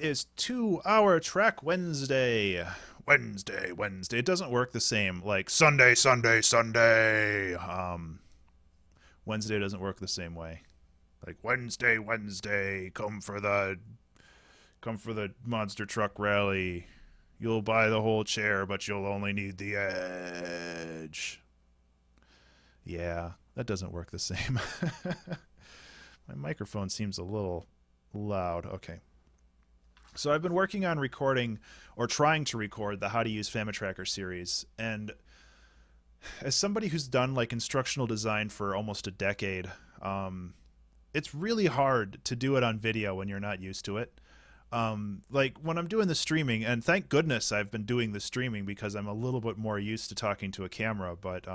Is 2 hour track Wednesday. Wednesday. It doesn't work the same like Sunday. Wednesday doesn't work the same way. Like Wednesday. Come for the monster truck rally. You'll buy the whole chair, but you'll only need the edge. Yeah, that doesn't work the same. My microphone seems a little loud. Okay. So I've been working on recording or trying to record the How to Use FamiTracker series, and as somebody who's done like instructional design for almost a decade, it's really hard to do it on video when you're not used to it. Like when I'm doing the streaming, and thank goodness I've been doing the streaming because I'm a little bit more used to talking to a camera. But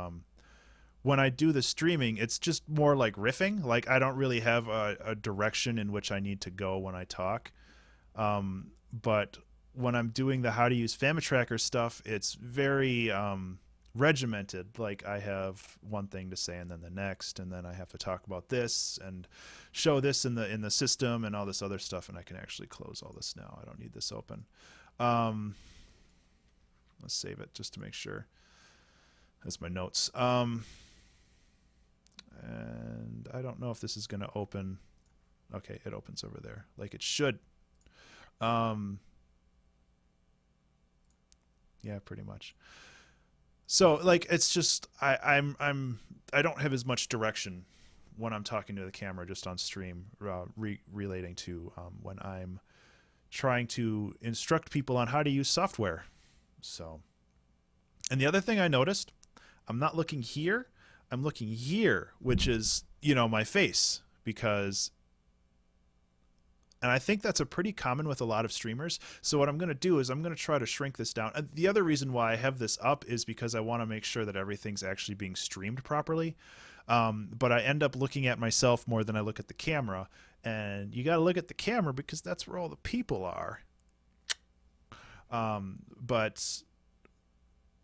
when I do the streaming, it's just more like riffing. Like I don't really have a direction in which I need to go when I talk. But when I'm doing the how to use FamiTracker stuff, it's very regimented. Like I have one thing to say and then the next, and then I have to talk about this and show this in the system and all this other stuff. And I can actually close all this now. I don't need this open. Um, let's save it just to make sure. That's my notes. And I don't know if this is going to open. Okay, it opens over there like it should. Um, yeah, pretty much. So like it's just I don't have as much direction when I'm talking to the camera just on stream, relating to when I'm trying to instruct people on how to use software. So, and the other thing I noticed, I'm not looking here, I'm looking here, which is my face because and I think that's a pretty common with a lot of streamers. So what I'm going to do is I'm going to try to shrink this down. And the other reason why I have this up is because I want to make sure that everything's actually being streamed properly. But I end up looking at myself more than I look at the camera. And you got to look at the camera because that's where all the people are. But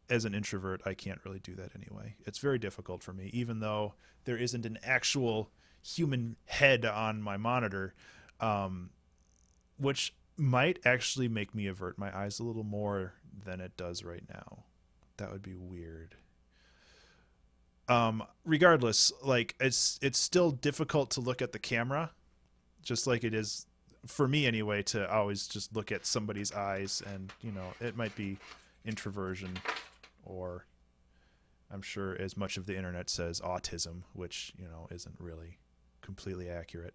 as an introvert, I can't really do that anyway. It's very difficult for me, even though there isn't an actual human head on my monitor, which might actually make me avert my eyes a little more than it does right now. That would be weird. Regardless, like it's still difficult to look at the camera, just like it is for me anyway to always just look at somebody's eyes, and it might be introversion, or I'm sure as much of the internet says autism, which isn't really completely accurate.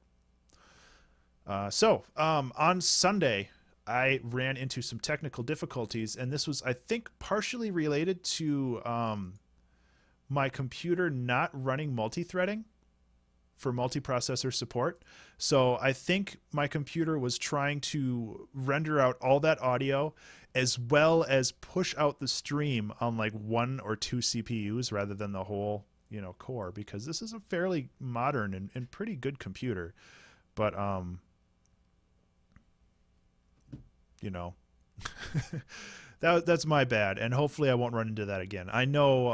On Sunday, I ran into some technical difficulties, and this was, I think, partially related to my computer not running multi-threading for multiprocessor support. So I think my computer was trying to render out all that audio as well as push out the stream on like one or two CPUs rather than the whole core, because this is a fairly modern and pretty good computer. But you know that's my bad, and hopefully I won't run into that again. I know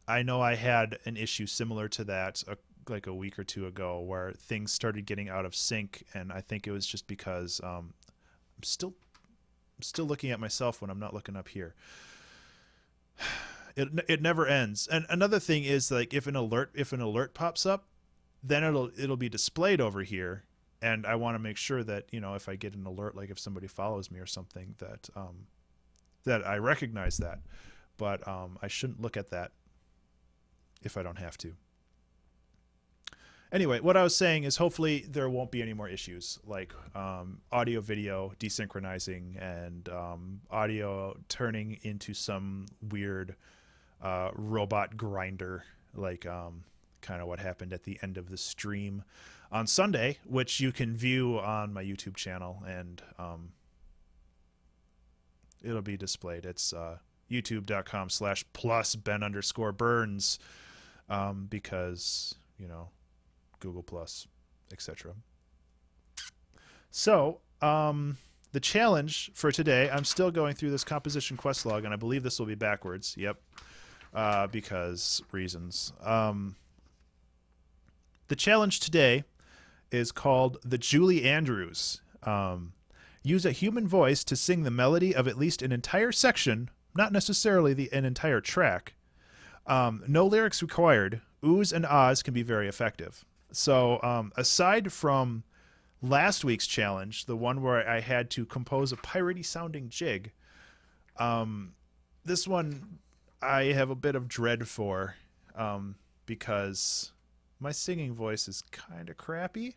I had an issue similar to that like a week or two ago where things started getting out of sync, and I think it was just because I'm still looking at myself when I'm not looking up here. It never ends. And another thing is, like, if an alert pops up, then it'll be displayed over here, and I want to make sure that if I get an alert, like if somebody follows me or something, that I recognize that. But I shouldn't look at that if I don't have to. Anyway, what I was saying is hopefully there won't be any more issues like audio video desynchronizing, and audio turning into some weird robot grinder, like kind of what happened at the end of the stream on Sunday, which you can view on my YouTube channel, and it'll be displayed. It's youtube.com/plus Ben_Burns, because Google Plus, etc. So the challenge for today, I'm still going through this composition quest log, and I believe this will be backwards. Yep, because reasons. The challenge today is called the Julie Andrews. Use a human voice to sing the melody of at least an entire section, not necessarily an entire track. No lyrics required. Oohs and ahs can be very effective. So aside from last week's challenge, the one where I had to compose a piratey sounding jig, this one I have a bit of dread for because my singing voice is kind of crappy.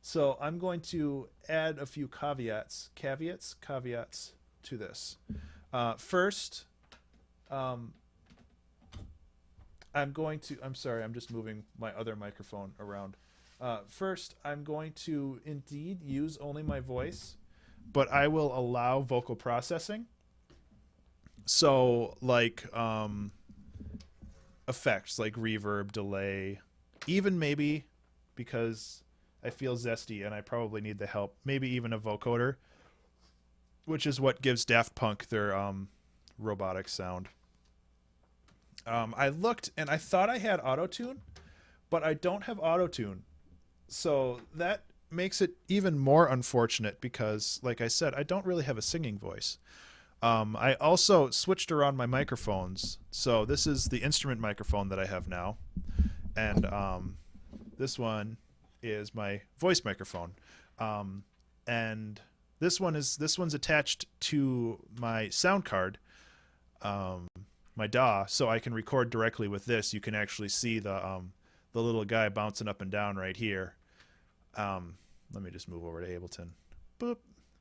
So I'm going to add a few caveats to this. First, I'm sorry, I'm just moving my other microphone around. First, I'm going to indeed use only my voice, but I will allow vocal processing. So, like, effects like reverb, delay, even maybe, because I feel zesty and I probably need the help, maybe even a vocoder, which is what gives Daft Punk their robotic sound. I looked and I thought I had auto-tune, but I don't have auto-tune. So that makes it even more unfortunate because, like I said, I don't really have a singing voice. I also switched around my microphones. So this is the instrument microphone that I have now. And this one is my voice microphone. And this one's attached to my sound card, my DAW, so I can record directly with this. You can actually see the little guy bouncing up and down right here. Let me just move over to Ableton. Boop.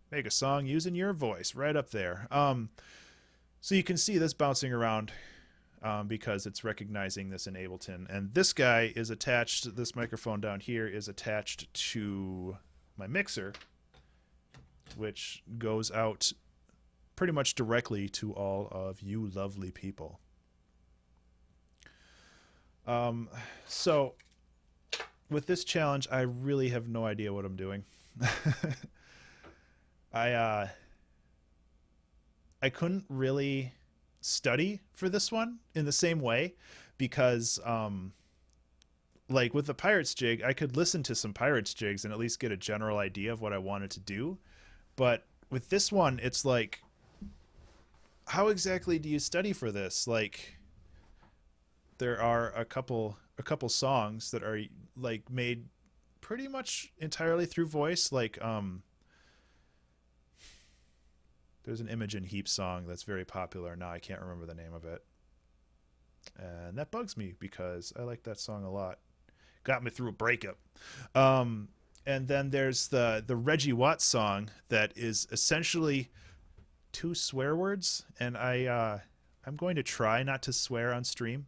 Make a song using your voice right up there. So you can see this bouncing around because it's recognizing this in Ableton. And this guy is attached, this microphone down here is attached to my mixer, which goes out pretty much directly to all of you lovely people. So with this challenge, I really have no idea what I'm doing. I couldn't really study for this one in the same way because like with the Pirates jig, I could listen to some Pirates jigs and at least get a general idea of what I wanted to do. But with this one, it's like, how exactly do you study for this? Like, there are a couple songs that are like made pretty much entirely through voice. Like, there's an Imogen Heap song that's very popular now. I can't remember the name of it, and that bugs me because I like that song a lot. Got me through a breakup. And then there's the Reggie Watts song that is essentially 2 swear words, and I'm going to try not to swear on stream,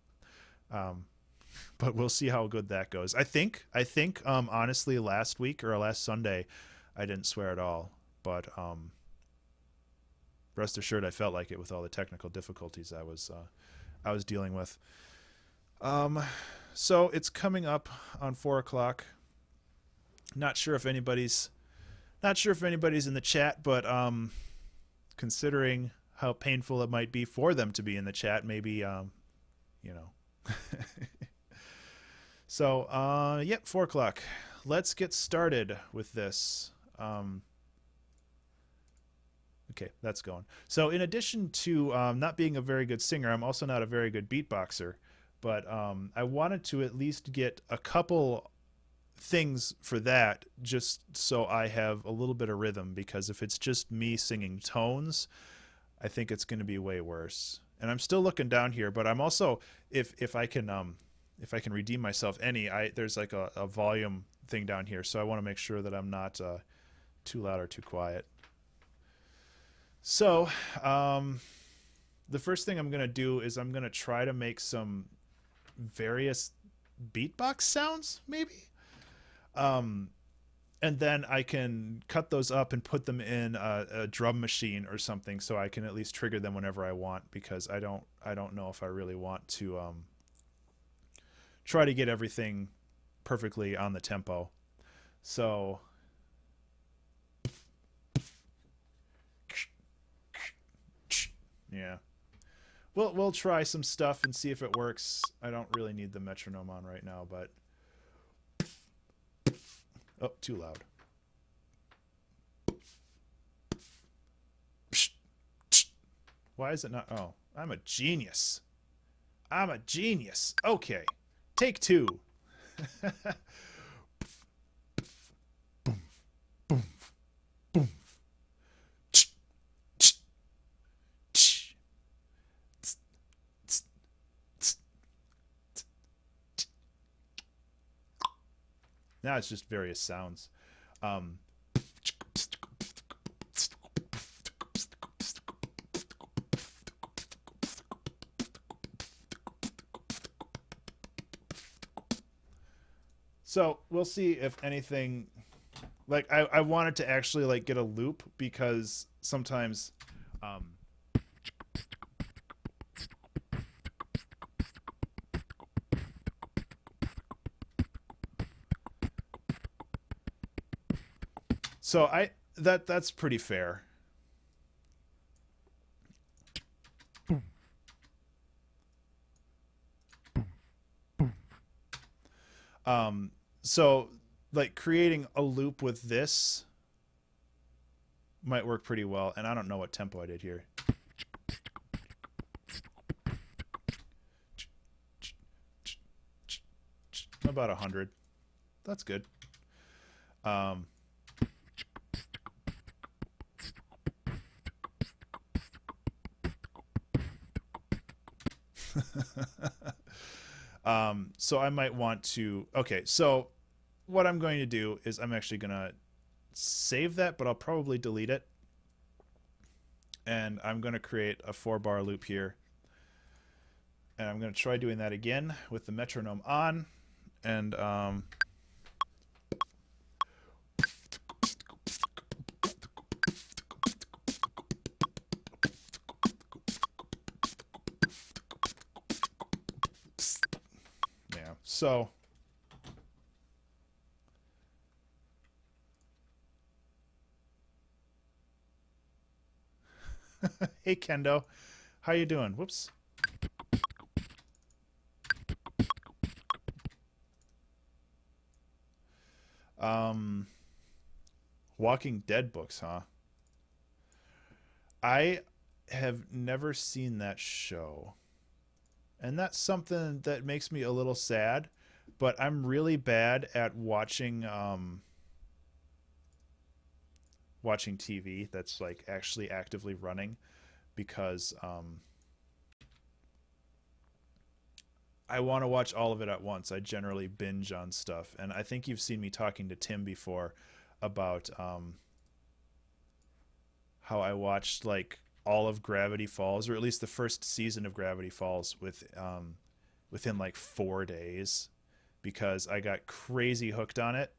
but we'll see how good that goes. I think honestly last week or last Sunday I didn't swear at all, but rest assured I felt like it with all the technical difficulties I was dealing with. So it's coming up on 4 o'clock. Not sure if anybody's in the chat, but considering how painful it might be for them to be in the chat, maybe you know. So yep, 4 o'clock. Let's get started with this. Okay, that's going. So in addition to not being a very good singer, I'm also not a very good beatboxer, but I wanted to at least get a couple things for that just so I have a little bit of rhythm, because if it's just me singing tones, I think it's going to be way worse. And I'm still looking down here, but I'm also, if I can redeem myself there's like a volume thing down here, so I want to make sure that I'm not too loud or too quiet. So the first thing I'm going to do is I'm going to try to make some various beatbox sounds, maybe. And then I can cut those up and put them in a drum machine or something, so I can at least trigger them whenever I want, because I don't know if I really want to try to get everything perfectly on the tempo. So yeah, we'll try some stuff and see if it works. I don't really need the metronome on right now, but oh, too loud. Why is it not? Oh, I'm a genius. I'm a genius. Okay. Take two. Now it's just various sounds. Um, so we'll see if anything. Like I wanted to actually like get a loop because sometimes um, so I that's pretty fair. Um, so like creating a loop with this might work pretty well, and I don't know what tempo I did here. About 100. That's good. Um, so I might want to. Okay, so what I'm going to do is I'm actually going to save that, but I'll probably delete it. And I'm going to create a 4-bar loop here. And I'm going to try doing that again with the metronome on. And yeah, so hey Kendo, how you doing? Whoops. Um, Walking Dead books, huh? I have never seen that show. And that's something that makes me a little sad, but I'm really bad at watching TV that's like actually actively running because I want to watch all of it at once. I generally binge on stuff, and I think you've seen me talking to Tim before about how I watched like all of Gravity Falls, or at least the first season of Gravity Falls, within like 4 days because I got crazy hooked on it.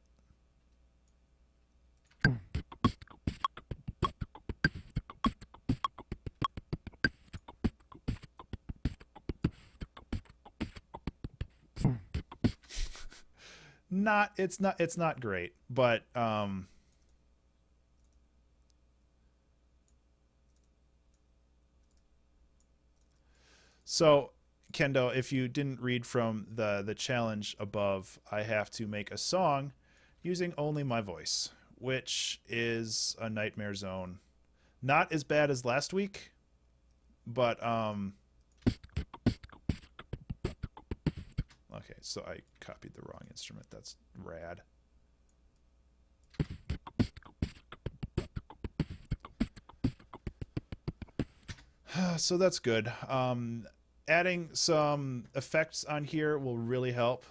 It's not great, but so Kendo, if you didn't read from the challenge above, I have to make a song using only my voice, which is a nightmare zone. Not as bad as last week, but okay, so I copied the wrong instrument. That's rad. So that's good. Adding some effects on here will really help.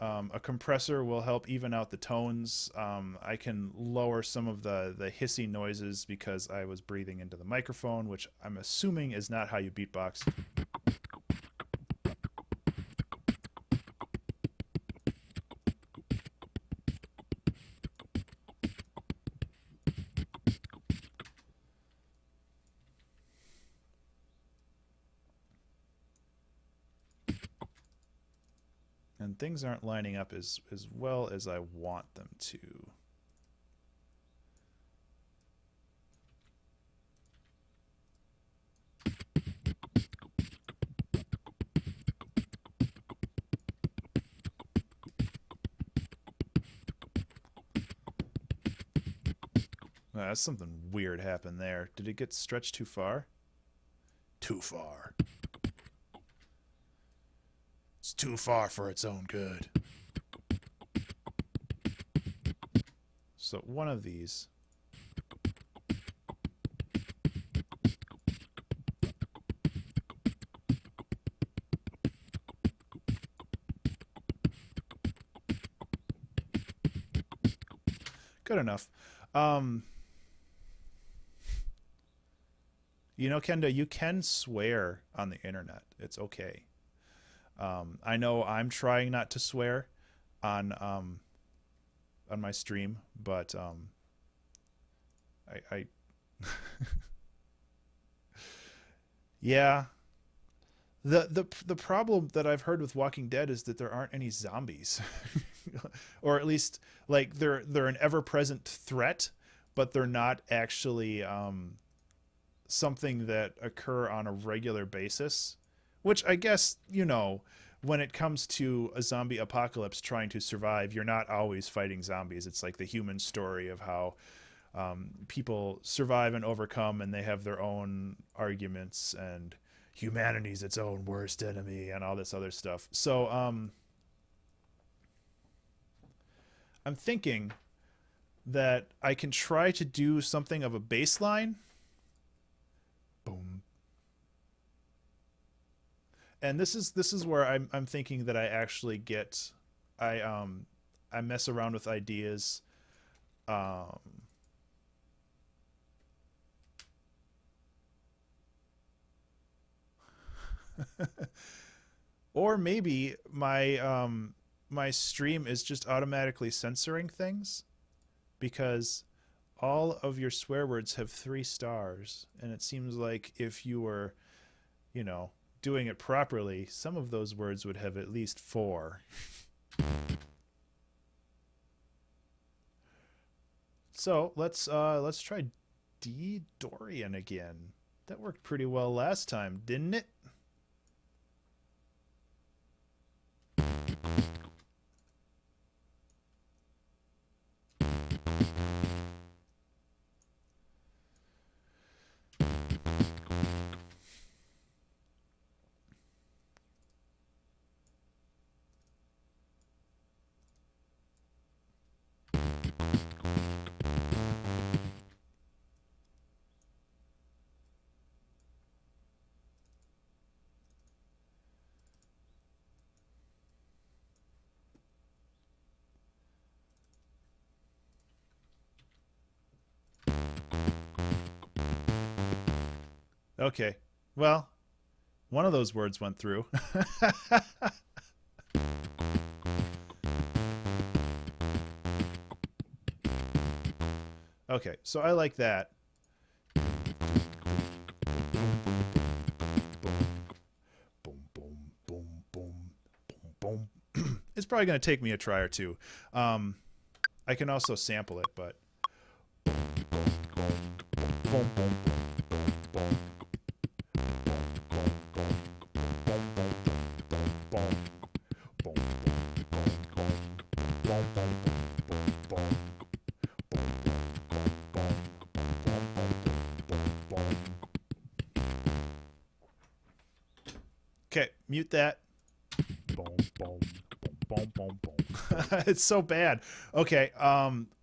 A compressor will help even out the tones. I can lower some of the hissy noises because I was breathing into the microphone, which I'm assuming is not how you beatbox. And things aren't lining up as well as I want them to. That's something weird happened there. Did it get stretched too far? Too far. It's too far for its own good. So one of these. Good enough. You know, Kenda, you can swear on the internet. It's okay. I know I'm trying not to swear on my stream, but I yeah. The problem that I've heard with Walking Dead is that there aren't any zombies, or at least like they're an ever present threat, but they're not actually something that occur on a regular basis. Which I guess, you know, when it comes to a zombie apocalypse trying to survive, you're not always fighting zombies. It's like the human story of how people survive and overcome, and they have their own arguments, and humanity's its own worst enemy, and all this other stuff. So I'm thinking that I can try to do something of a baseline. Boom. And this is where I'm thinking that I actually get I mess around with ideas. Um, or maybe my stream is just automatically censoring things because all of your swear words have 3 stars, and it seems like if you were, you know, doing it properly, some of those words would have at least 4. So let's try D Dorian again. That worked pretty well last time, didn't it? Okay. Well, one of those words went through. Okay, so I like that. Boom, boom, boom, boom, boom, boom. It's probably going to take me a try or two. I can also sample it, but. Okay, mute that. Boom, boom, boom, boom, boom. It's so bad. Okay,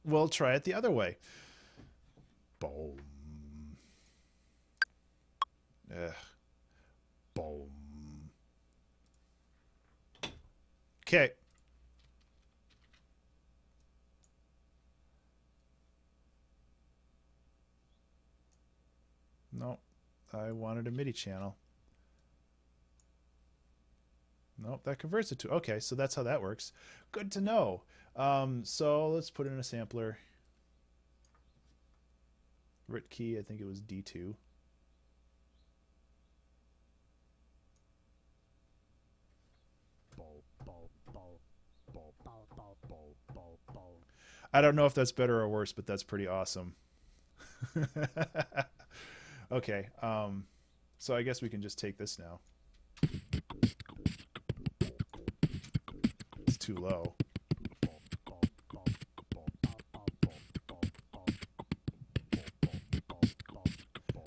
we'll try it the other way. Boom. Ugh. Boom. Okay. No, I wanted a MIDI channel. Nope, that converts it to. Okay, so that's how that works. Good to know. So let's put in a sampler. Rit key, I think it was D2. I don't know if that's better or worse, but that's pretty awesome. Okay, so I guess we can just take this now. It's too low.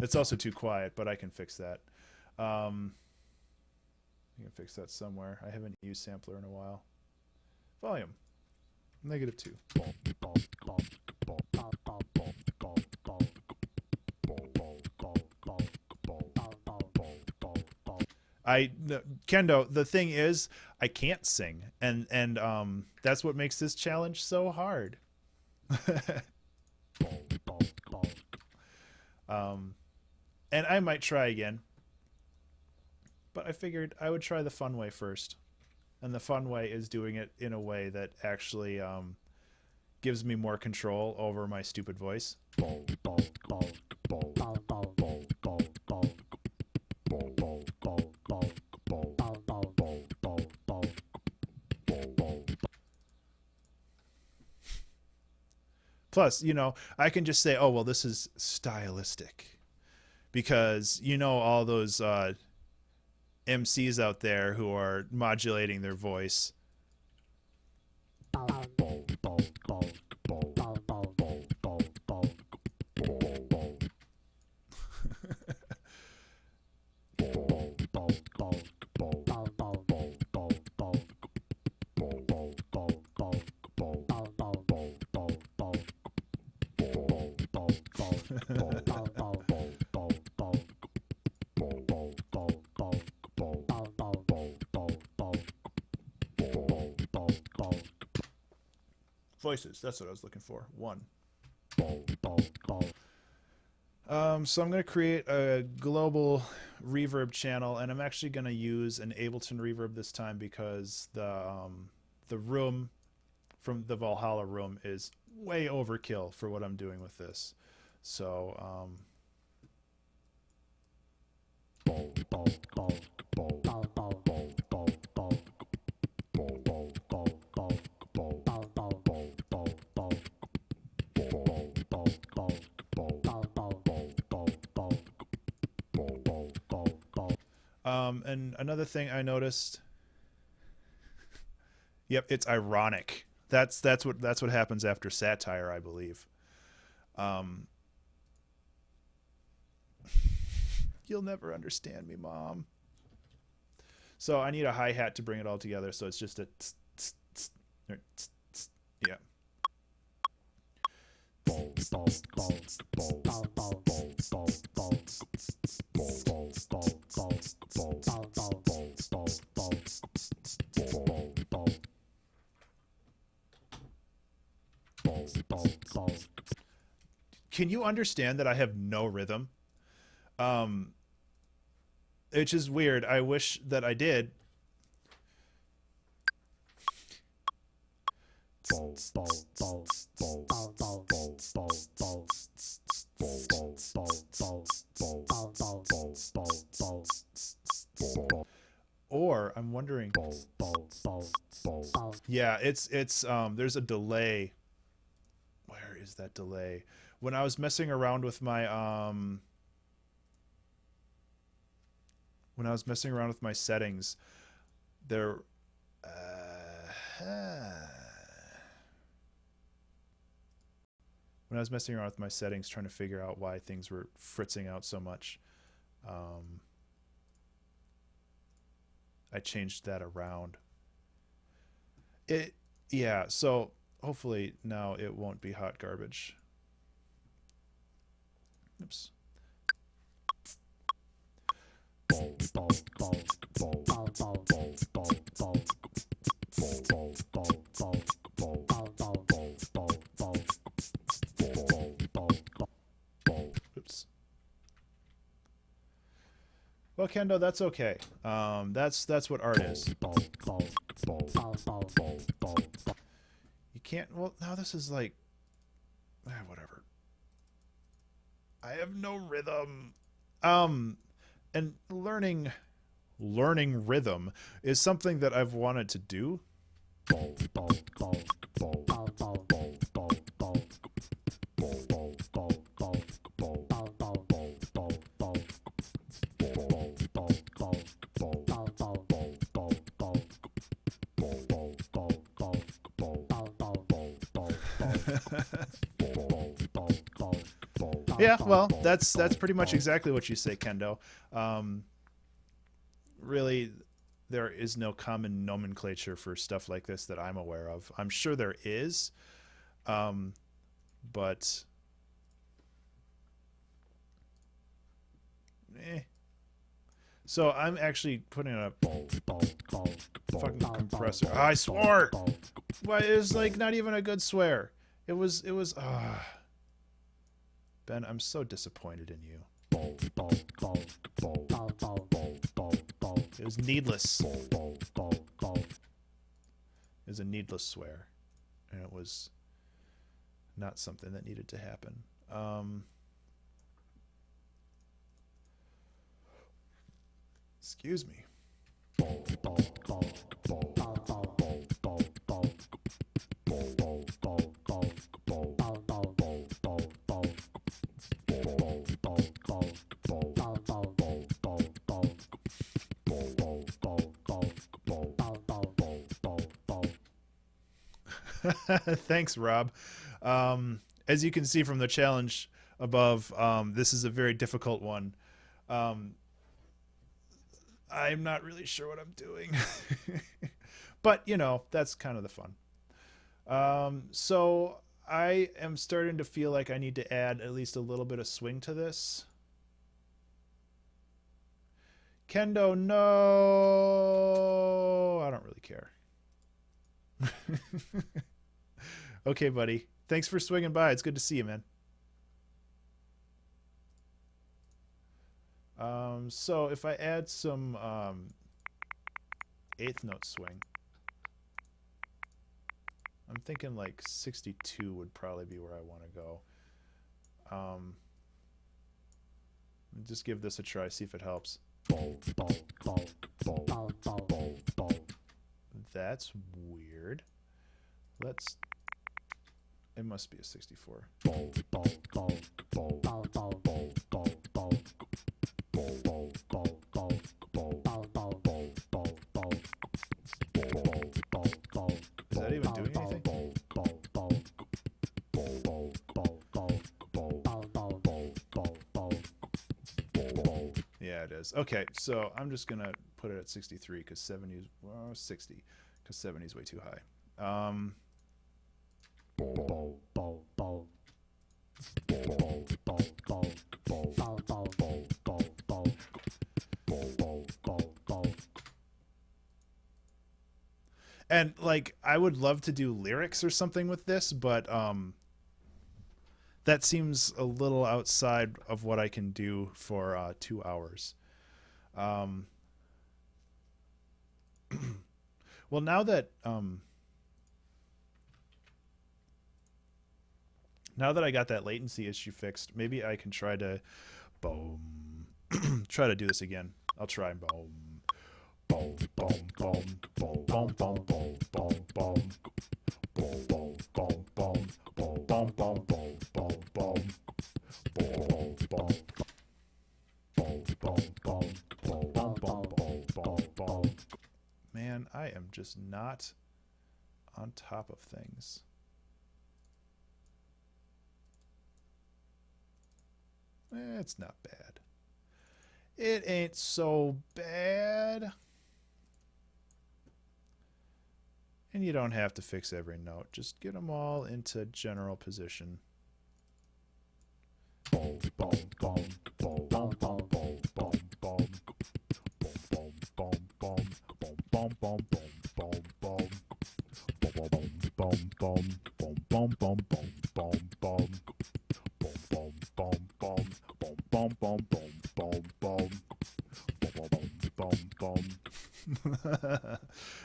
It's also too quiet, but I can fix that. You can fix that somewhere. I haven't used sampler in a while. Volume, -2. Kendo, the thing is, I can't sing, and that's what makes this challenge so hard. And I might try again, but I figured I would try the fun way first, and the fun way is doing it in a way that actually gives me more control over my stupid voice. Plus, I can just say, oh, well, this is stylistic. Because, all those MCs out there who are modulating their voice. Voices, that's what I was looking for. 1. So I'm going to create a global reverb channel, and I'm actually going to use an Ableton Reverb this time because the room from the Valhalla room is way overkill for what I'm doing with this. So and another thing I noticed, yep, it's ironic. That's what happens after satire, I believe. You'll never understand me, Mom. So I need a hi-hat to bring it all together, so it's just a tss, tss, tss, or tss, tss, yeah. Can you understand that I have no rhythm? It's just weird. I wish that I did. Or I'm wondering. Yeah, it's there's a delay. Where is that delay? When I was messing around with my settings, there when I was messing around with my settings trying to figure out why things were fritzing out so much, I changed that around. Yeah, so hopefully now it won't be hot garbage. Oops. Oops. Well, Kendo, that's okay. That's what art is. You can't. Well, now this is like, whatever. I have no rhythm. And learning rhythm is something that I've wanted to do. Yeah, well, that's pretty much exactly what you say, Kendo. really, there is no common nomenclature for stuff like this that I'm aware of. I'm sure there is, but eh. So I'm actually putting a fucking compressor. Oh, I swore. Why? It was like not even a good swear. It was. Ben, I'm so disappointed in you. It was needless. It was a needless swear, and it was not something that needed to happen. Excuse me. Thanks, Rob. As you can see from the challenge above, this is a very difficult one. I'm not really sure what I'm doing. But, you know, that's kind of the fun. So I am starting to feel like I need to add at least a little bit of swing to this. Kendo, no. I don't really care. Okay, buddy. Thanks for swinging by. It's good to see you, man. So if I add some eighth note swing, I'm thinking like 62 would probably be where I want to go. Just give this a try, see if it helps. That's weird. It must be a 64. Is that even doing anything? Yeah, it is. Okay, so I'm just gonna put it at 63 because 70 is 60 because 70 is way too high. And like I would love to do lyrics or something with this, but that seems a little outside of what I can do for 2 hours. Well, now that I got that latency issue fixed, maybe I can try to boom try to do this again. I'll try boom boom boom boom boom boom boom boom boom boom boom boom boom boom boom boom boom boom. Man, I am just not on top of things. It's not bad. It ain't so bad. And you don't have to fix every note. Just get them all into general position.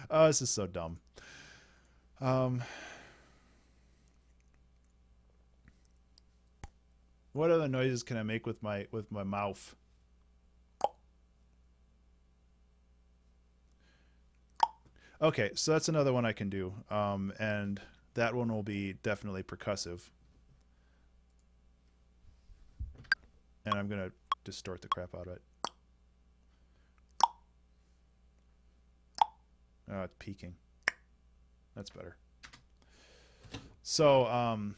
Oh, this is so dumb. What other noises can I make with my mouth? Okay, so that's another one I can do, and that one will be definitely percussive. And I'm gonna distort the crap out of it. Oh, it's peaking. That's better. So,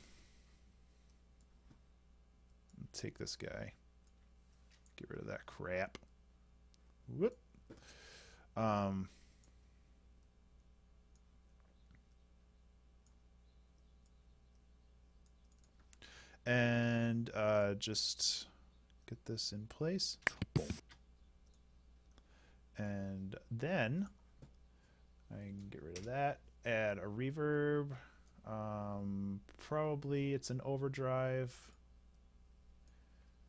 take this guy. Get rid of that crap. Whoop. Um, and just get this in place. And then I can get rid of that. Add a reverb. Probably it's an overdrive.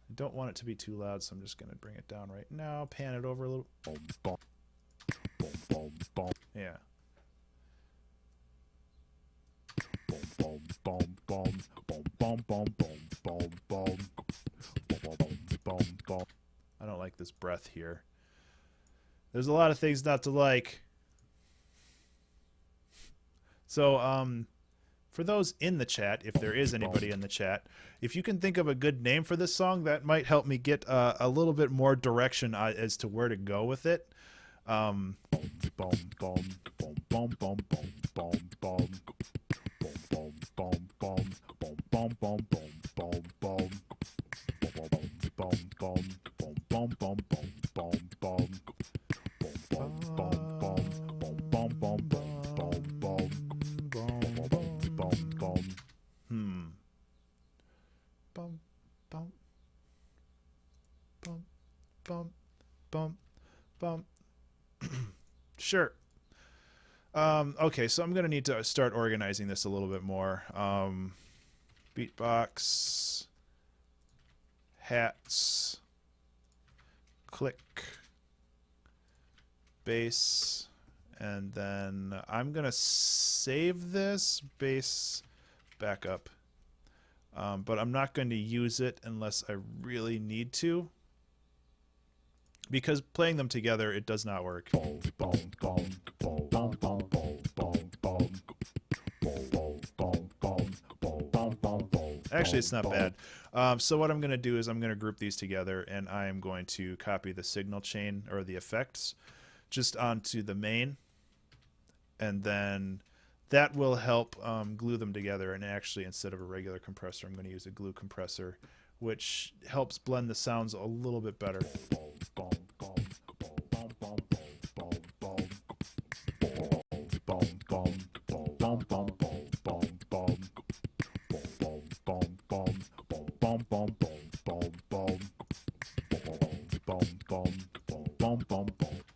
I don't want it to be too loud, so I'm just going to bring it down right now. Pan it over a little. Yeah. I don't like this breath here. There's a lot of things not to like. So, for those in the chat, if there is anybody in the chat, if you can think of a good name for this song, that might help me get a little bit more direction as to where to go with it. Sure. Okay, so I'm going to need to start organizing this a little bit more. Beatbox, hats, click, bass, and then I'm going to save this bass backup. But I'm not going to use it unless I really need to. Because playing them together, it does not work. Actually, it's not bad. So what I'm going to do is I'm going to group these together, and I am going to copy the signal chain or the effects just onto the main, and then that will help glue them together. And actually, instead of a regular compressor, I'm going to use a glue compressor, which helps blend the sounds a little bit better.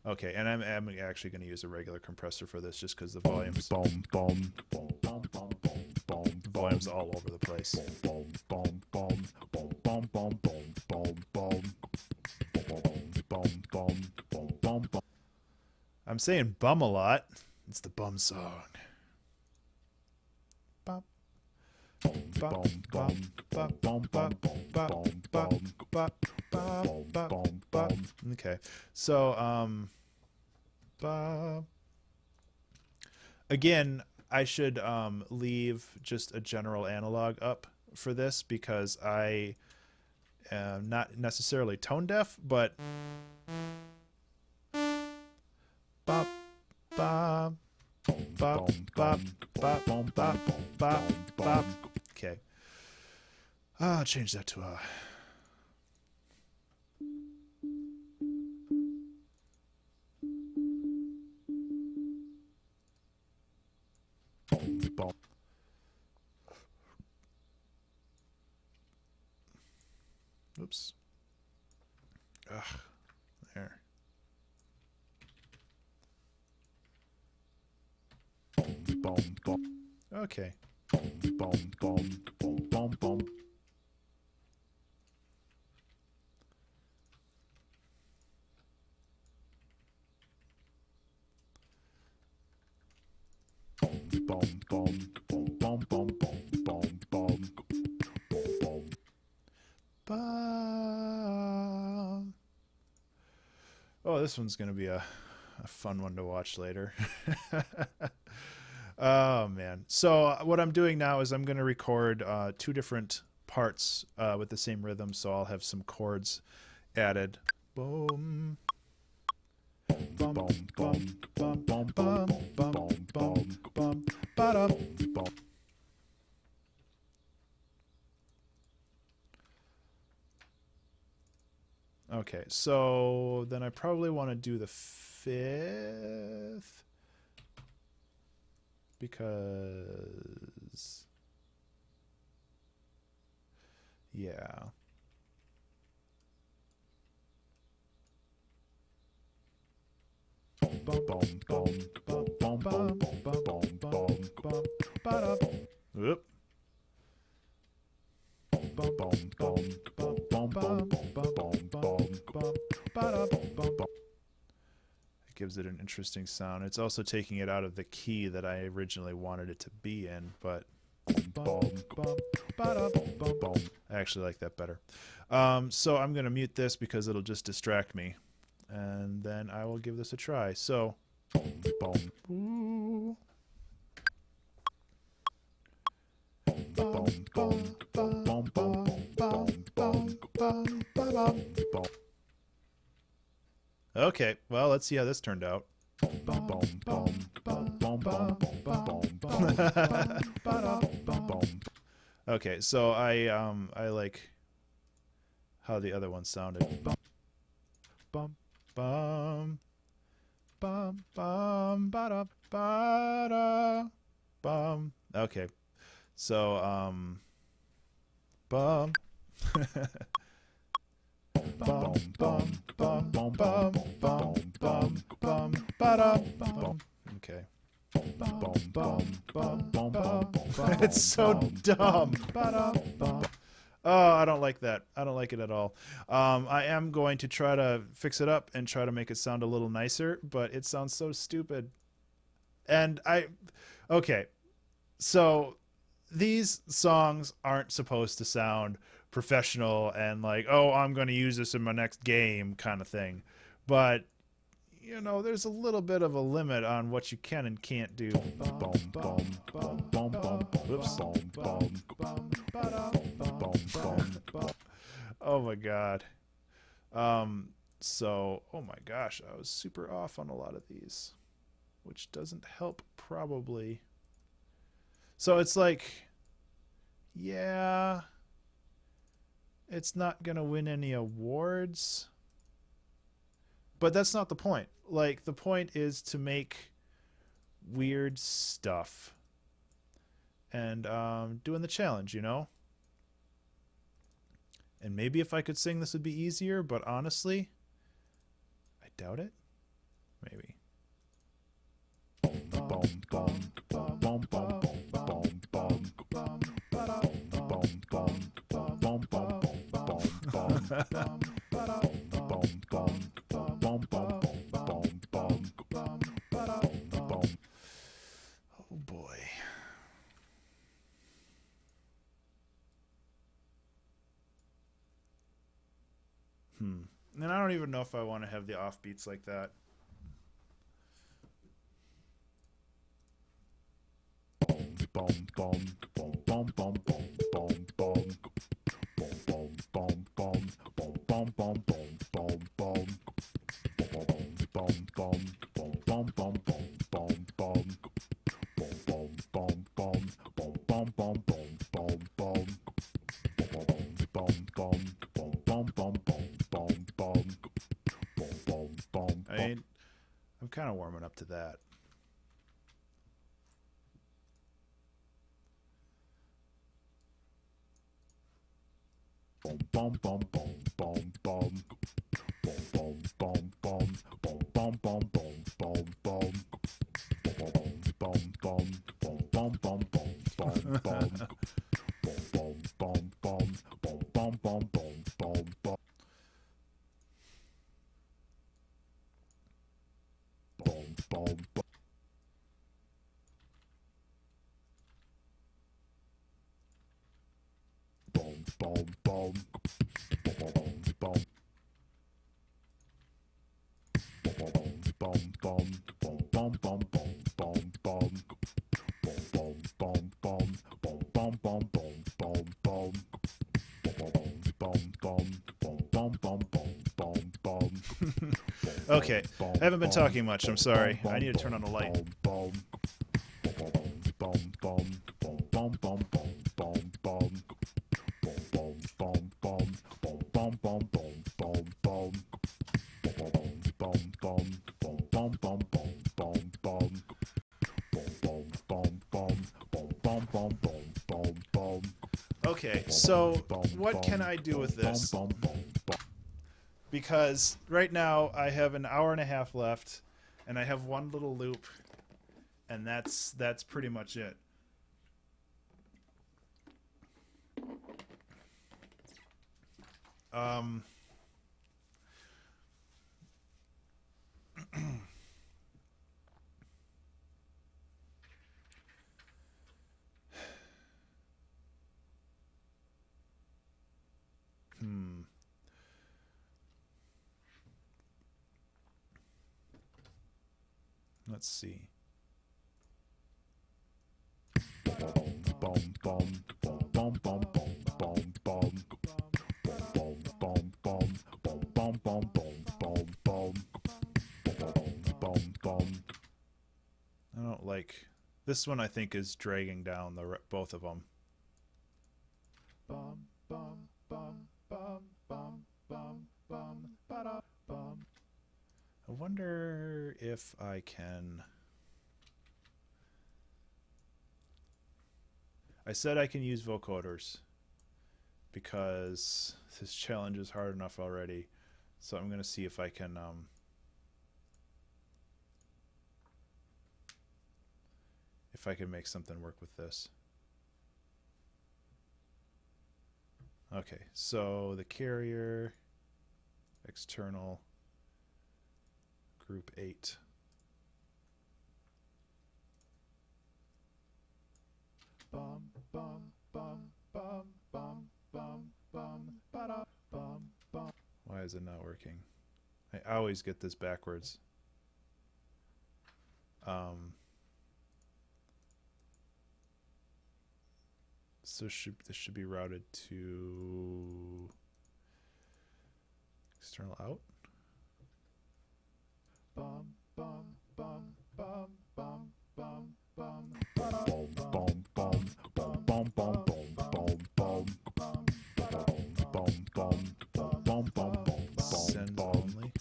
Okay, and I'm actually going to use a regular compressor for this just because the volume's all over the place. I'm saying bum a lot. It's the bum song. Okay, so again, I should leave just a general analog up for this because I am not necessarily tone deaf, but bop bop bop bop bop bop bop bop. Okay, I'll change that to a. Oops. Ugh. There. Okay. Oh, this one's going to be a fun one to watch later. Oh, man. So what I'm doing now is I'm going to record two different parts with the same rhythm, so I'll have some chords added. Boom. Bum, bum, bum, bum, bum, bum, bum, bum, ba-dum. Okay, so then I probably want to do the 5th because yeah. Whoop. It gives it an interesting sound. It's also taking it out of the key that I originally wanted it to be in, but I actually like that better. So I'm going to mute this because it'll just distract me. And then I will give this a try. So, ooh. Okay, well, let's see how this turned out. Okay, so I like how the other one sounded. Bum bum bum bum ba da bum. Okay, so bum bum bum bum bum bum bum bum ba da bum. Okay. Bum bum bum bum bum. It's so dumb. Oh, I don't like that. I don't like it at all. I am going to try to fix it up and try to make it sound a little nicer, but it sounds so stupid. And okay, so these songs aren't supposed to sound professional and like, oh, I'm going to use this in my next game kind of thing. But, you know, there's a little bit of a limit on what you can and can't do. Oops. Oh my god. So, oh my gosh, I was super off on a lot of these, which doesn't help probably. So it's like, yeah, it's not gonna win any awards, but that's not the point. Like, the point is to make weird stuff and doing the challenge, you know? And maybe if I could sing this would be easier, but honestly, I doubt it. Maybe. Oh boy. And I don't even know if I want to have the offbeats like that. I mean, I'm kind of warming up to that. Okay, I haven't been talking much. I'm sorry. I need to turn on the light. Okay, so what can I do with this? Because right now I have an hour and a half left, and I have one little loop, and that's pretty much it. Um, hmm. Let's see. I don't like this one. I think is dragging down the both of them. I wonder if I can. I said I can use vocoders because this challenge is hard enough already. So I'm going to see if I can make something work with this. Okay, so the carrier, external, group 8. Why is it not working? I always get this backwards. So this should be routed to external out. Send only.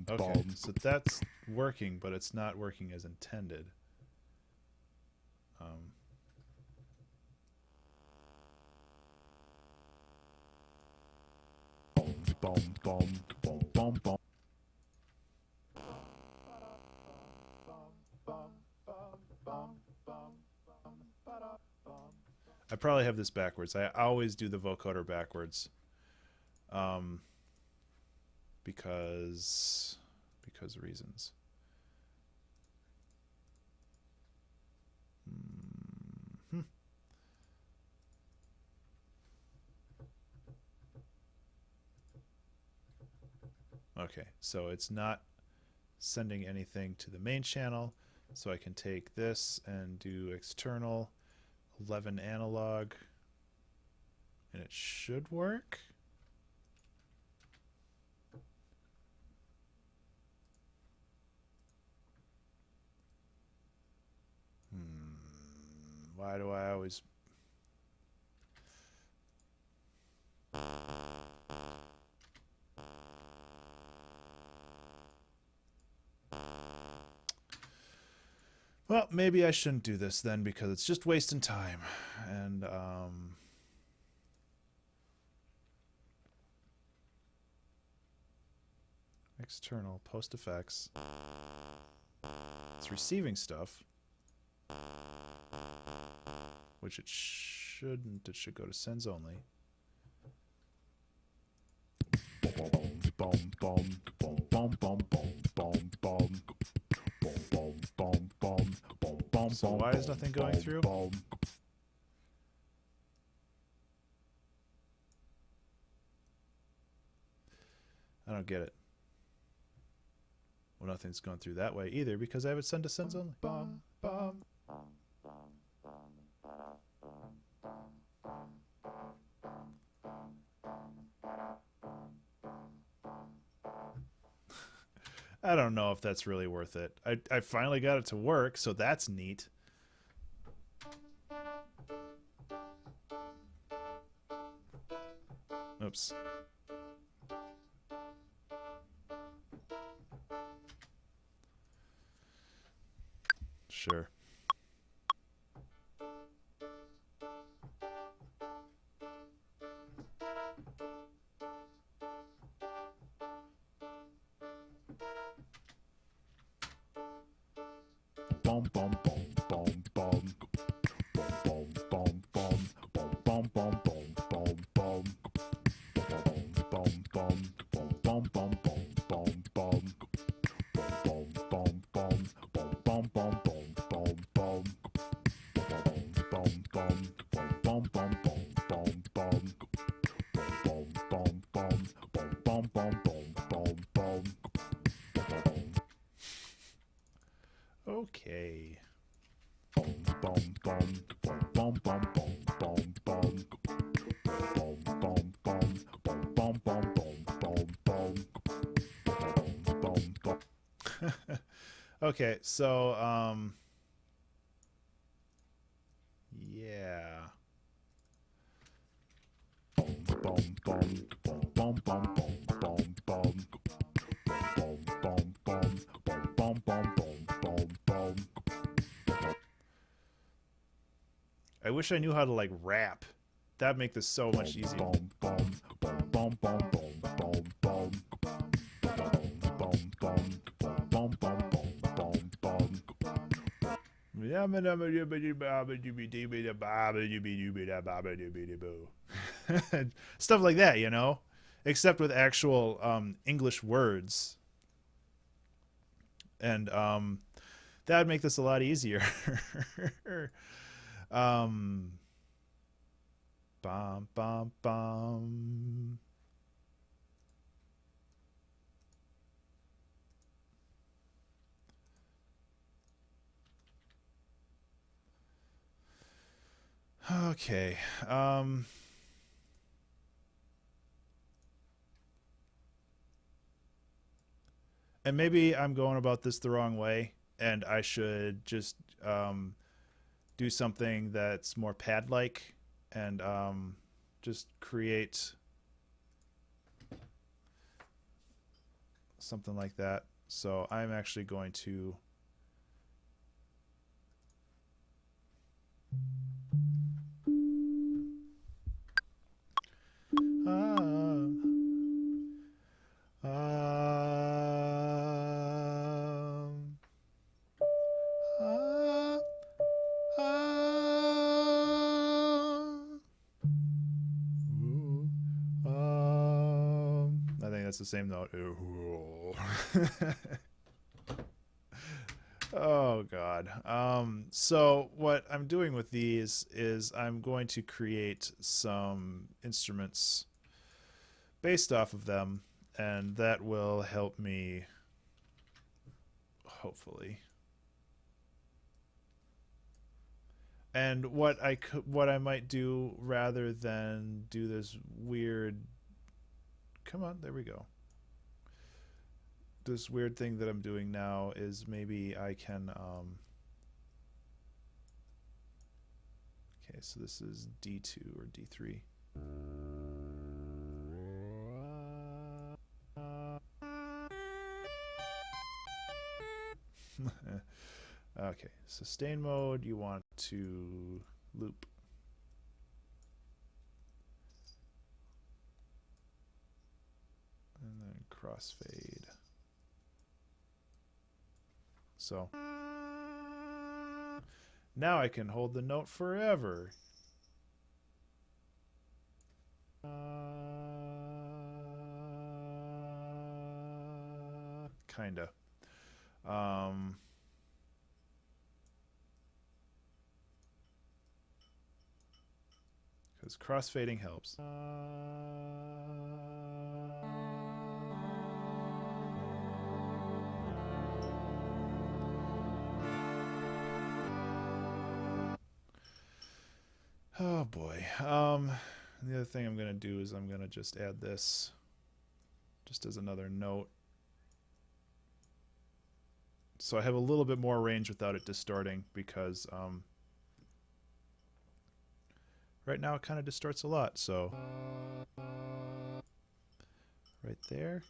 Okay, so that's working, but it's not working as intended. I probably have this backwards. I always do the vocoder backwards. Because reasons. Okay, so it's not sending anything to the main channel, so I can take this and do external 11 analog, and it should work. Why do I always... Well, maybe I shouldn't do this then, because it's just wasting time. And external post effects. It's receiving stuff, which it shouldn't. It should go to sends only. So why is nothing going through? I don't get it. Well, nothing's going through that way either, because I have it send to sends only. I don't know if that's really worth it. I finally got it to work, so that's neat. Oops. Sure. Bom bom bom bom bom. Bom bom bom bom bom bom bom bom bom. Bom bom bom bom bom bom bom. Bom bom bom bom bom bom bom bom bom. Bom bom bom bom bom bom bom. Bom bom bom bom bom bom bom. Okay. Bom bom bom bom bom bom bom bom. Bom bom bom bom bom bom bom bom. Okay, so yeah. Bom bom bom bom bom bom bom bom. Bom bom bom bom bom bom bom. I wish I knew how to like rap. That'd make this so much easier. Bom bom bom bom bom bom bom bom. Bom bom bom bom bom bom. Stuff like that, you know, except with actual English words, and that would make this a lot easier. Bom bom bom. Okay. And maybe I'm going about this the wrong way, and I should just do something that's more pad-like, and just create something like that. So I'm actually going to I think that's the same note. Oh God. So what I'm doing with these is I'm going to create some instruments based off of them, and that will help me, hopefully. And what I might do, rather than do this weird, come on, there we go, this weird thing that I'm doing now, is maybe I can okay, so this is D2 or D3. Okay, sustain mode, you want to loop. And then crossfade. So now I can hold the note forever. Kinda. Because crossfading helps. Oh boy. The other thing I'm gonna do is I'm gonna just add this just as another note, so I have a little bit more range without it distorting, because right now it kind of distorts a lot. So right there.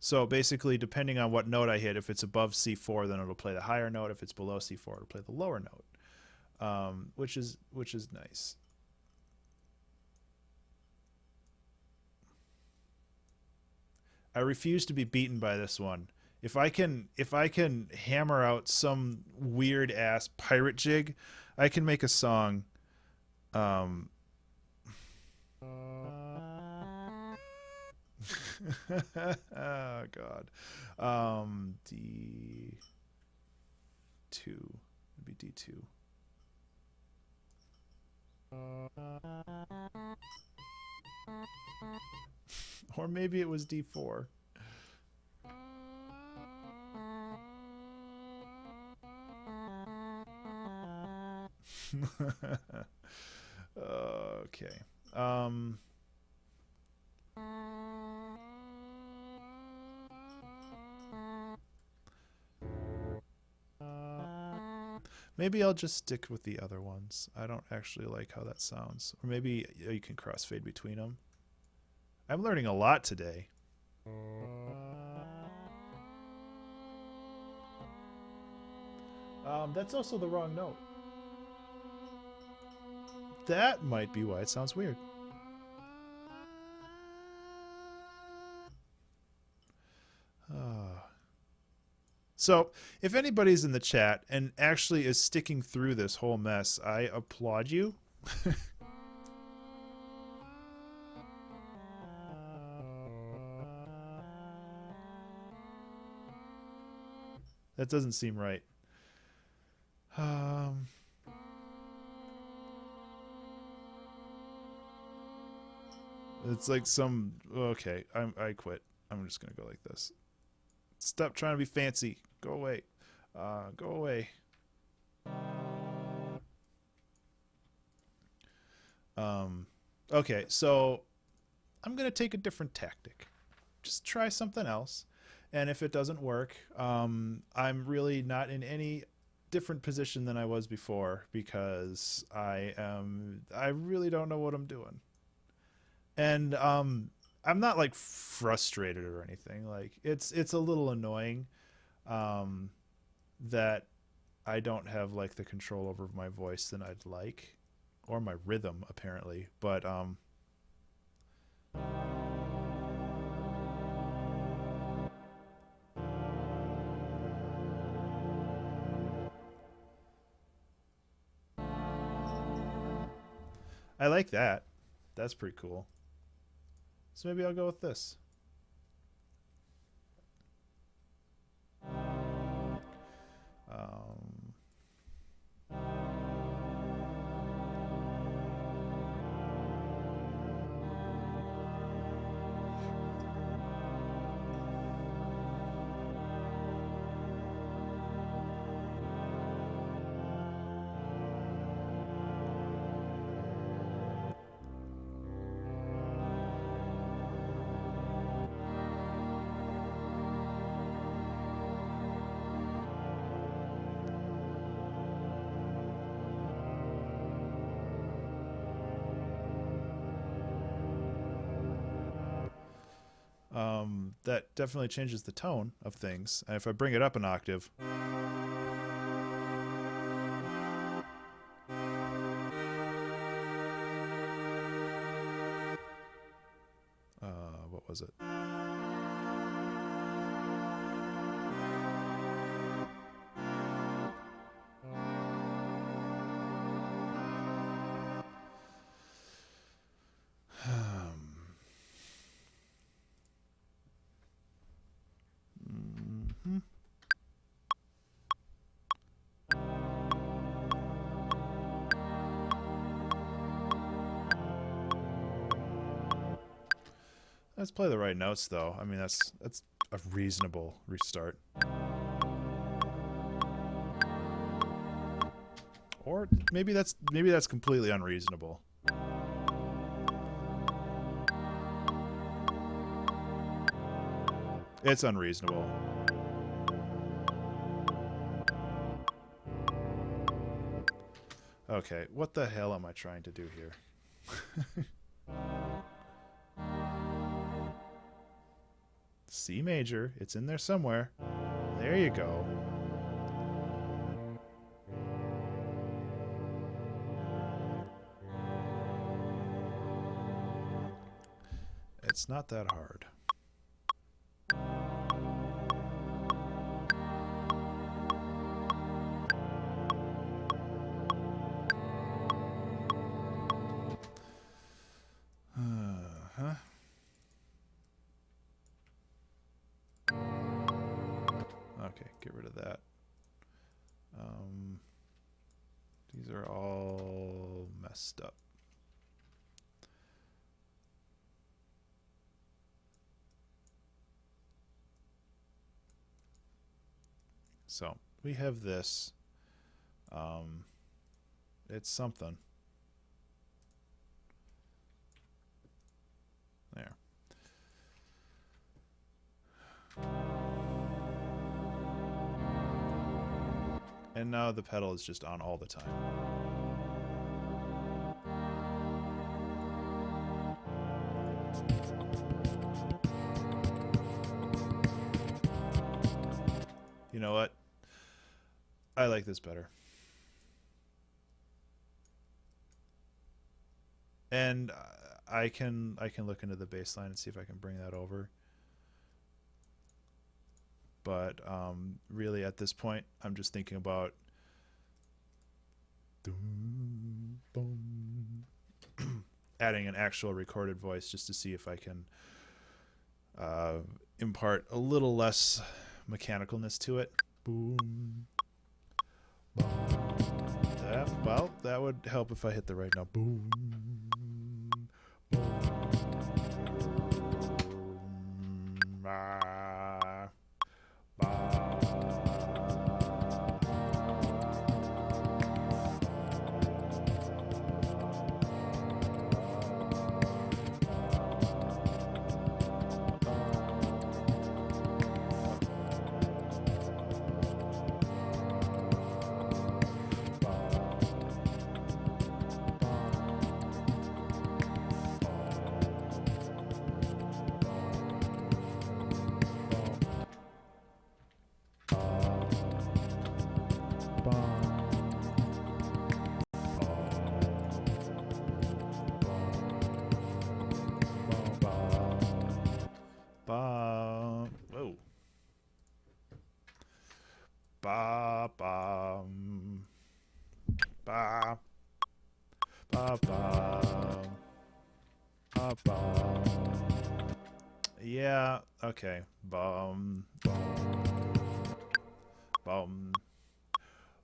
So basically, depending on what note I hit, if it's above C4, then it'll play the higher note. If it's below C4, it'll play the lower note, which is nice. I refuse to be beaten by this one. If I can hammer out some weird ass pirate jig, I can make a song. Oh God. D2. It'd be D2. Or maybe it was D4. Okay. Maybe I'll just stick with the other ones. I don't actually like how that sounds. Or maybe you can crossfade between them. I'm learning a lot today. That's also the wrong note. That might be why it sounds weird. So, if anybody's in the chat and actually is sticking through this whole mess, I applaud you. That doesn't seem right. It's like some... Okay, I quit. I'm just going to go like this. Stop trying to be fancy. Go away. Go away. Okay, so I'm going to take a different tactic. Just try something else. And if it doesn't work, I'm really not in any different position than I was before, because I really don't know what I'm doing. And I'm not like frustrated or anything. Like it's a little annoying that I don't have like the control over my voice that I'd like, or my rhythm apparently. But I like that. That's pretty cool. So maybe I'll go with this. That definitely changes the tone of things. And if I bring it up an octave, what was it? Let's play the right notes, though. I mean, that's a reasonable restart. Or maybe that's completely unreasonable. It's unreasonable. Okay, what the hell am I trying to do here? C major. It's in there somewhere. There you go. It's not that hard. Okay, get rid of that. These are all messed up. So we have this. It's something. There. And now the pedal is just on all the time. You know what? I like this better. And I can look into the bass line and see if I can bring that over. But really at this point, I'm just thinking about adding an actual recorded voice just to see if I can impart a little less mechanicalness to it. Boom. Well, that would help if I hit the right note. Boom. Boom. Ah. Whoa. Ba ba ba ba ba ba. Yeah. Okay. Bum bum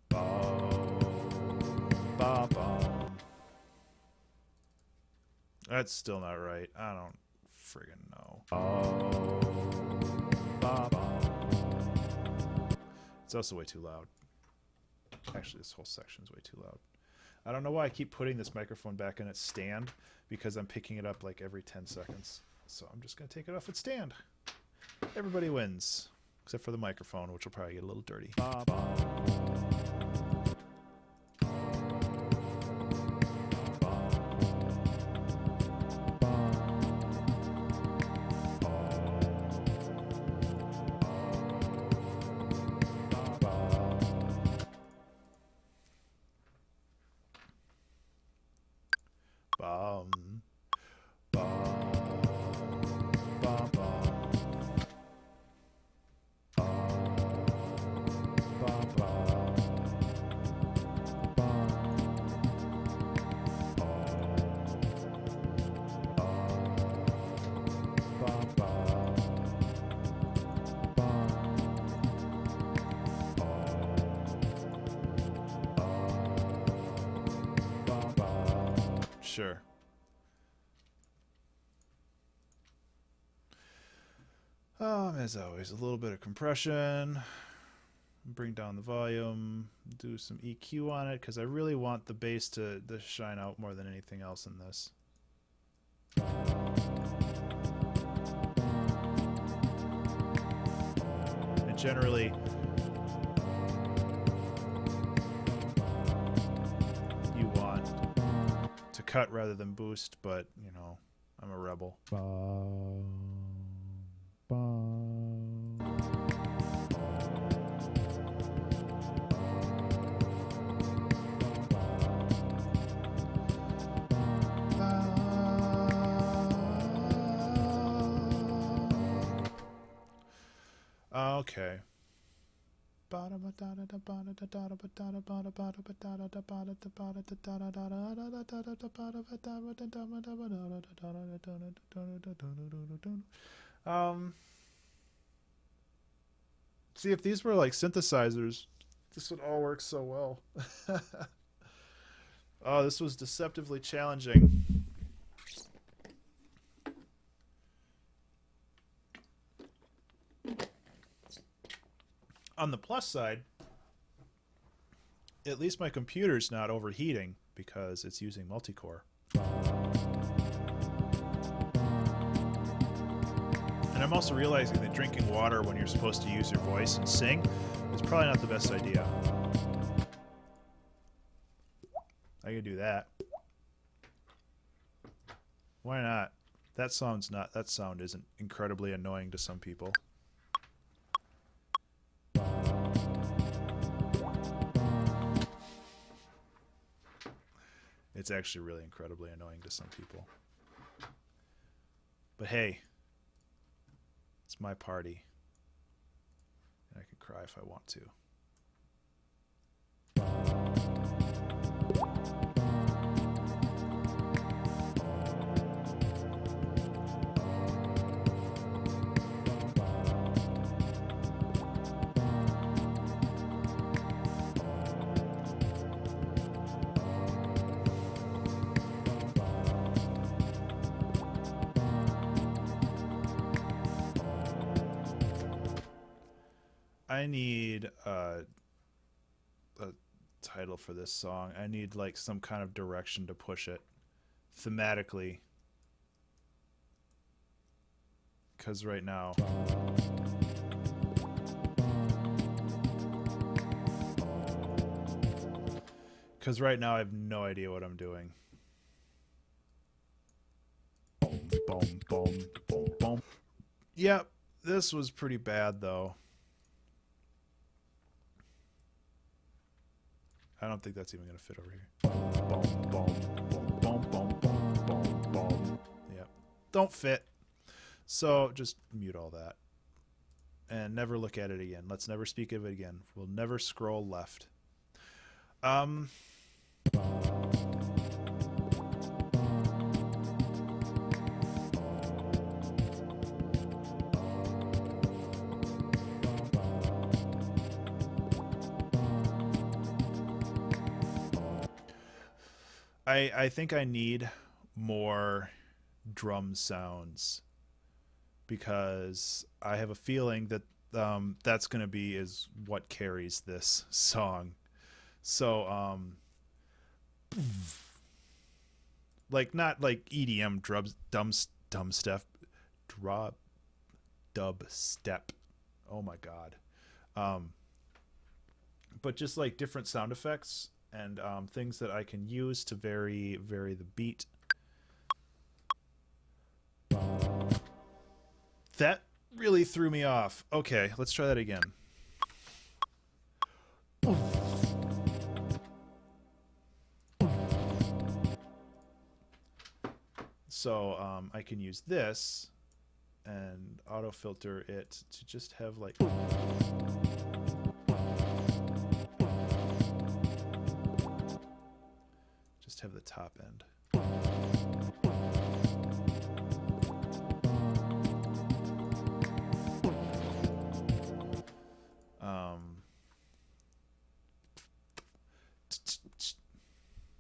bum ba bum. That's still not right. I don't friggin' know. Ba bum. It's also way too loud. Actually, this whole section is way too loud. I don't know why I keep putting this microphone back in its stand, because I'm picking it up like every 10 seconds. So I'm just going to take it off its stand. Everybody wins, except for the microphone, which will probably get a little dirty. Ba -ba. Sure. As always, a little bit of compression. Bring down the volume. Do some EQ on it, because I really want the bass to shine out more than anything else in this. And generally, you want to cut rather than boost, but, you know, I'm a rebel. Okay. Um, See, if these were like synthesizers, this would all work so well. Oh, this was deceptively challenging. On the plus side, at least my computer's not overheating because it's using multi-core. And I'm also realizing that drinking water when you're supposed to use your voice and sing is probably not the best idea. I could do that. Why not? That sound isn't incredibly annoying to some people. It's actually really incredibly annoying to some people. But hey, it's my party. And I can cry if I want to. I need a title for this song. I need like some kind of direction to push it thematically. Because right now... Because right now I have no idea what I'm doing. Boom, boom, boom, boom. Yep, this was pretty bad though. I don't think that's even going to fit over here. Boom, boom, boom, boom, boom, boom, boom, boom. Yep. Don't fit. So just mute all that. And never look at it again. Let's never speak of it again. We'll never scroll left. I think I need more drum sounds because I have a feeling that that's going to be is what carries this song. So like not like EDM dumb stuff, dub step. Oh my god. But just like different sound effects and things that I can use to vary the beat. That really threw me off. Okay, let's try that again. So I can use this and auto filter it to just have like... just have the top end.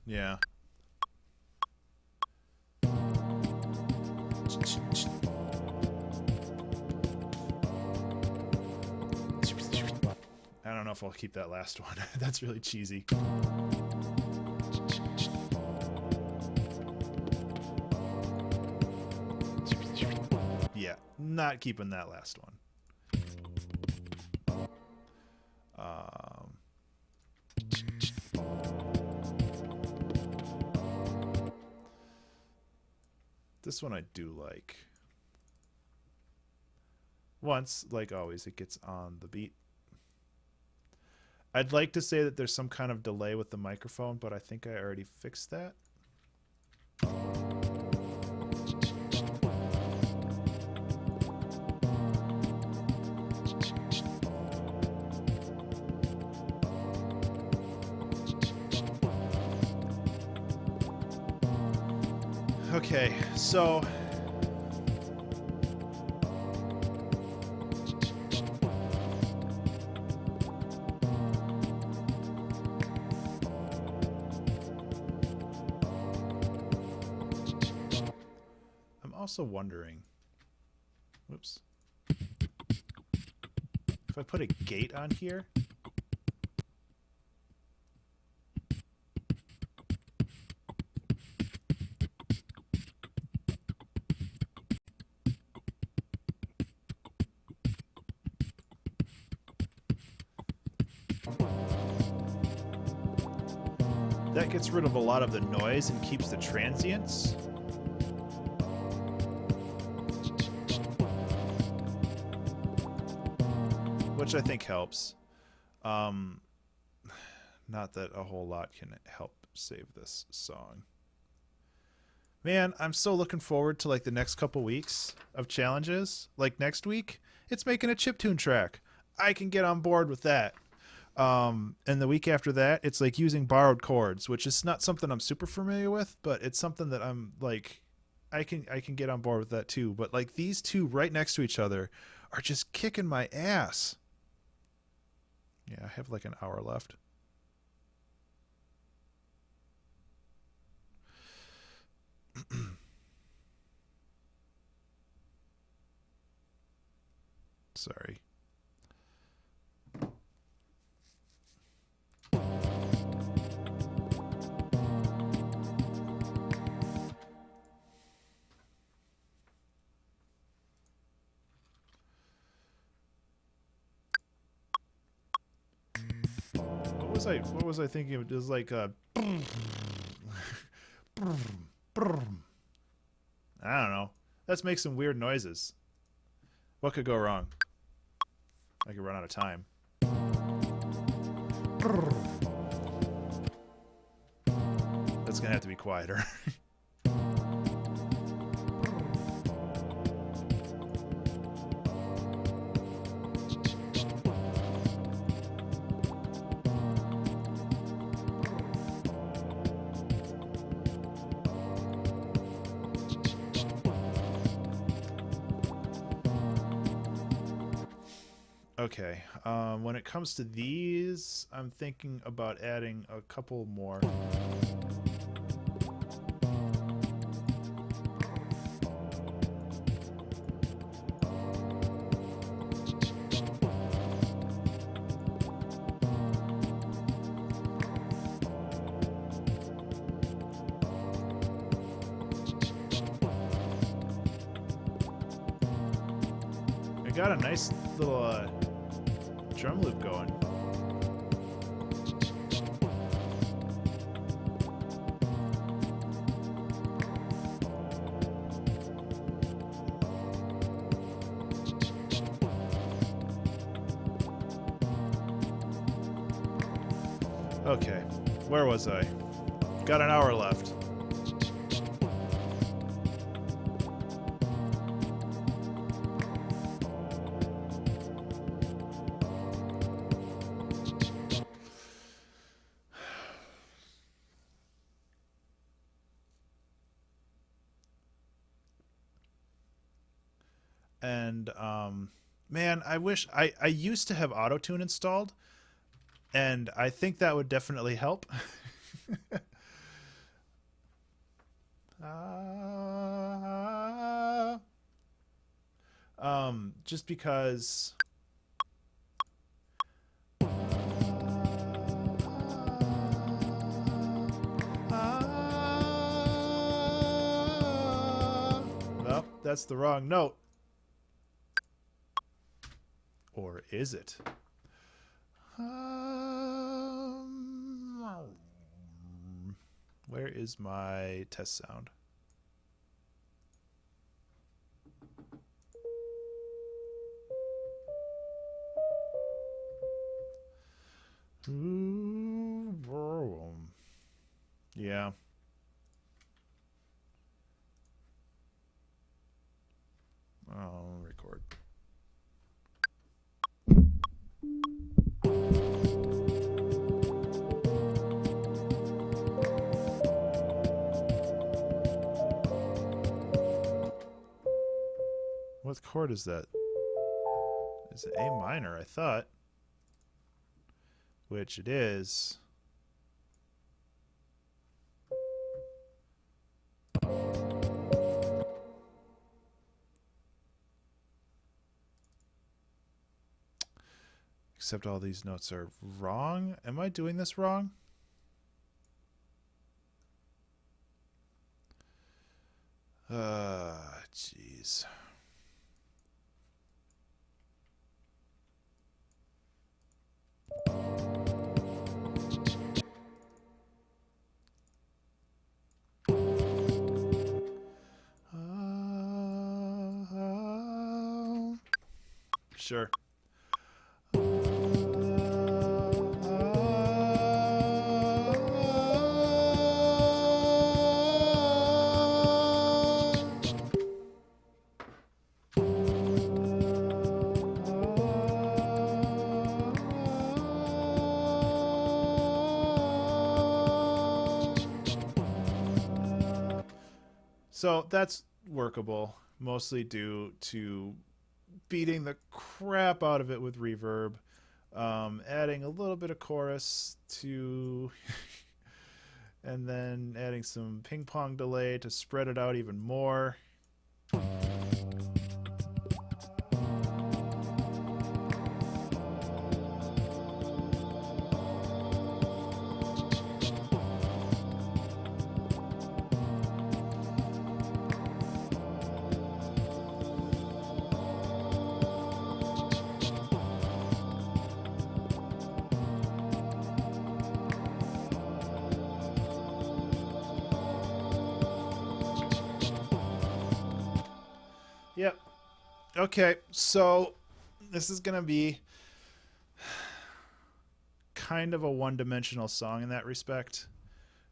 Yeah. I don't know if I'll keep that last one. That's really cheesy. Yeah, not keeping that last one. This one I do like. Once, like always, it gets on the beat. I'd like to say that there's some kind of delay with the microphone, but I think I already fixed that. Okay, so I'm also wondering, whoops, if I put a gate on here, that gets rid of a lot of the noise and keeps the transients. Which I think helps. Not that a whole lot can help save this song. Man, I'm so looking forward to like the next couple weeks of challenges. Like next week, it's making a chiptune track. I can get on board with that. And the week after that, it's like using borrowed chords, which is not something I'm super familiar with, but it's something that I'm like, I can get on board with that too. But like these two right next to each other are just kicking my ass. Yeah, I have like an hour left. Sorry. What was I thinking of? It was like I don't know. Let's make some weird noises. What could go wrong? I could run out of time. That's gonna have to be quieter. Okay, when it comes to these, I'm thinking about adding a couple more. I got a nice little drum loop going. Okay, where was I? Got an hour left. And man, I wish I used to have Auto-Tune installed, and I think that would definitely help. Just because nope, that's the wrong note. Or is it? Where is my test sound? Yeah. I'll record. What chord is that? Is it A minor? I thought. Which it is. Except all these notes are wrong. Am I doing this wrong? Jeez. Sure. So that's workable, mostly due to beating the crap out of it with reverb, adding a little bit of chorus to, and then adding some ping pong delay to spread it out even more. Yep. Okay, so this is going to be kind of a one-dimensional song in that respect.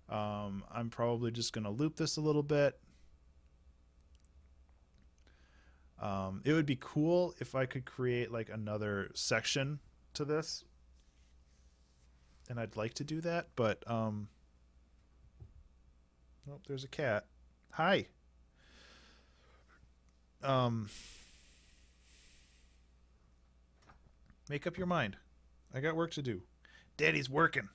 I'm probably just going to loop this a little bit. It would be cool if I could create like another section to this. And I'd like to do that, but oh, there's a cat. Hi. Make up your mind. I got work to do. Daddy's working.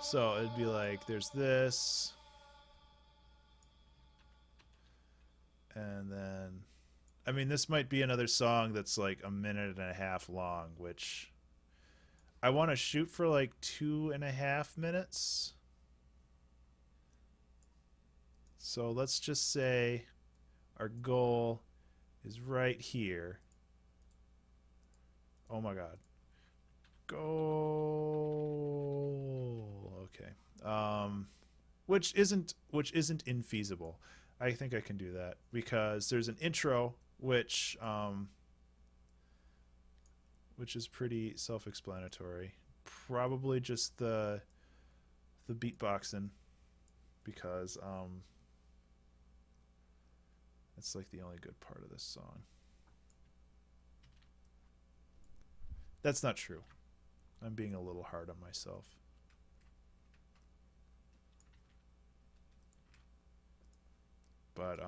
So it'd be like, there's this. And then, I mean, this might be another song that's like a minute and a half long, which I want to shoot for like 2.5 minutes. So let's just say our goal is right here. Oh my God. Goal. Okay. Which isn't infeasible. I think I can do that because there's an intro which is pretty self-explanatory. Probably just the beatboxing because it's like the only good part of this song. That's not true. I'm being a little hard on myself. But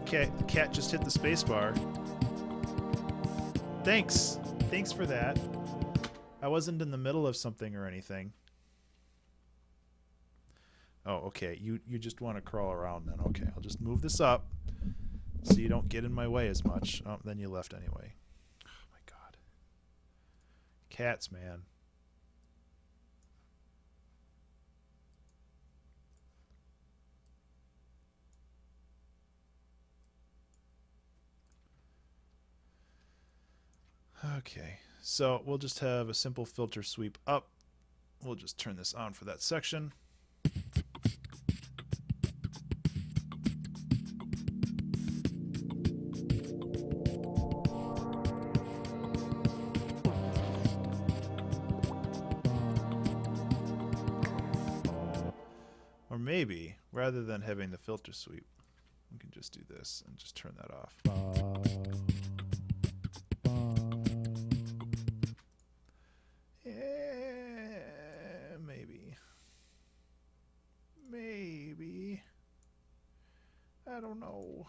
okay, the cat just hit the space bar. Thanks for that. I wasn't in the middle of something or anything. Oh, okay. You just want to crawl around then. Okay, I'll just move this up so you don't get in my way as much. Oh, then you left anyway. Oh my God. Cats, man. Okay, so we'll just have a simple filter sweep up. We'll just turn this on for that section. Or maybe, rather than having the filter sweep, we can just do this and just turn that off. Yeah, maybe. Maybe. I don't know.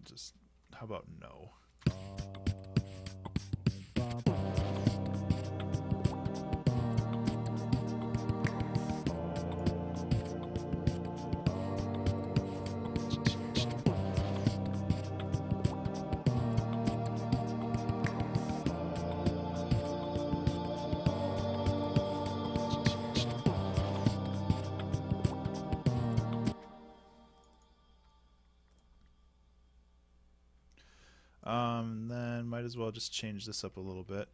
Just how about no? Then might as well just change this up a little bit.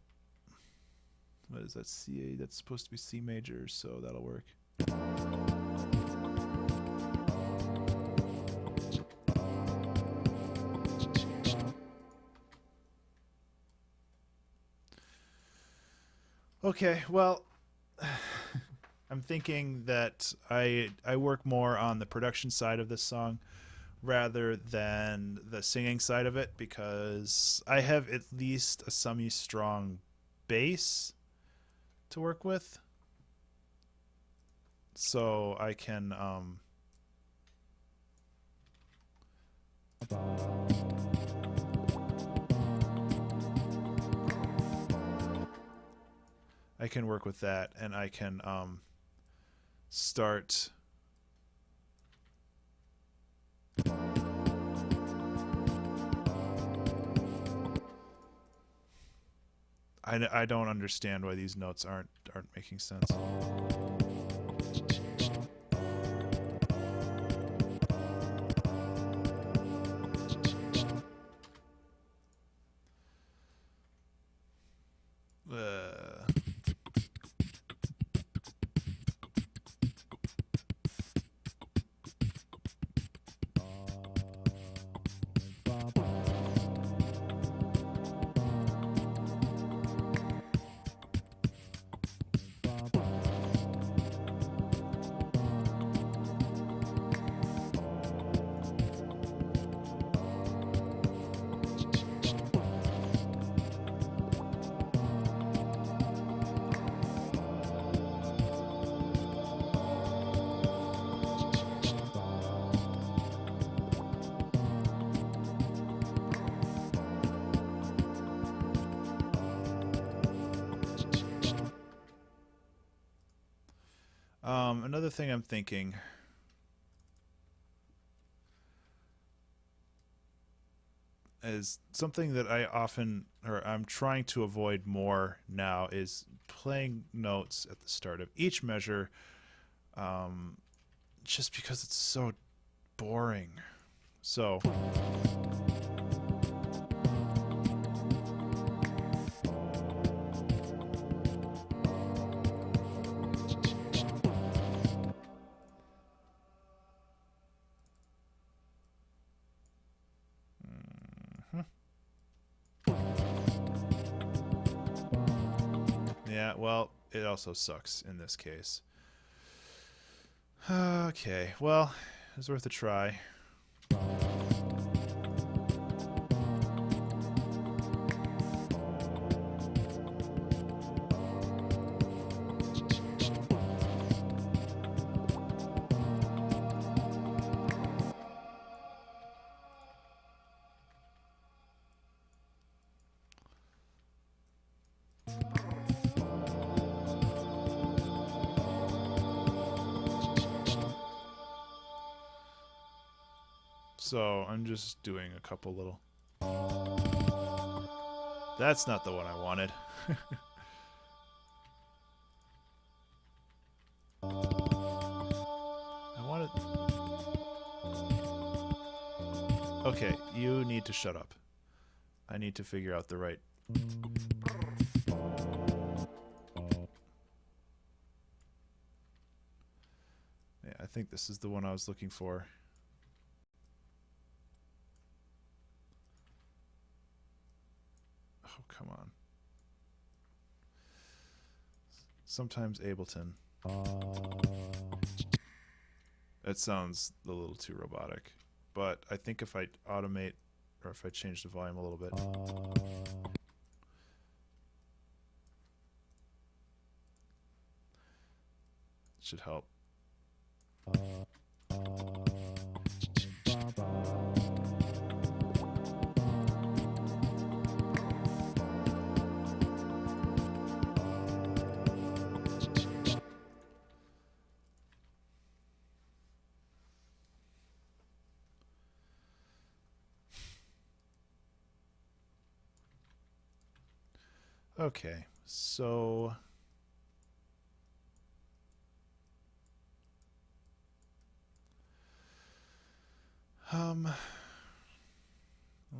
What is that? C? That's supposed to be C major, so that'll work. Okay, well, I'm thinking that I work more on the production side of this song rather than the singing side of it, because I have at least a semi-strong bass to work with, so I can work with that, and I can start I don't understand why these notes aren't making sense. Another thing I'm thinking is something that I'm trying to avoid more now is playing notes at the start of each measure, just because it's so boring. So yeah, well, it also sucks in this case. Okay, well, it's worth a try. So I'm just doing a couple little. That's not the one I wanted. I wanted... Okay, you need to shut up. I need to figure out the right... Yeah, I think this is the one I was looking for. Oh, come on. Sometimes Ableton. That sounds a little too robotic. But I think if I automate, or if I change the volume a little bit. It should help. Okay, so I'll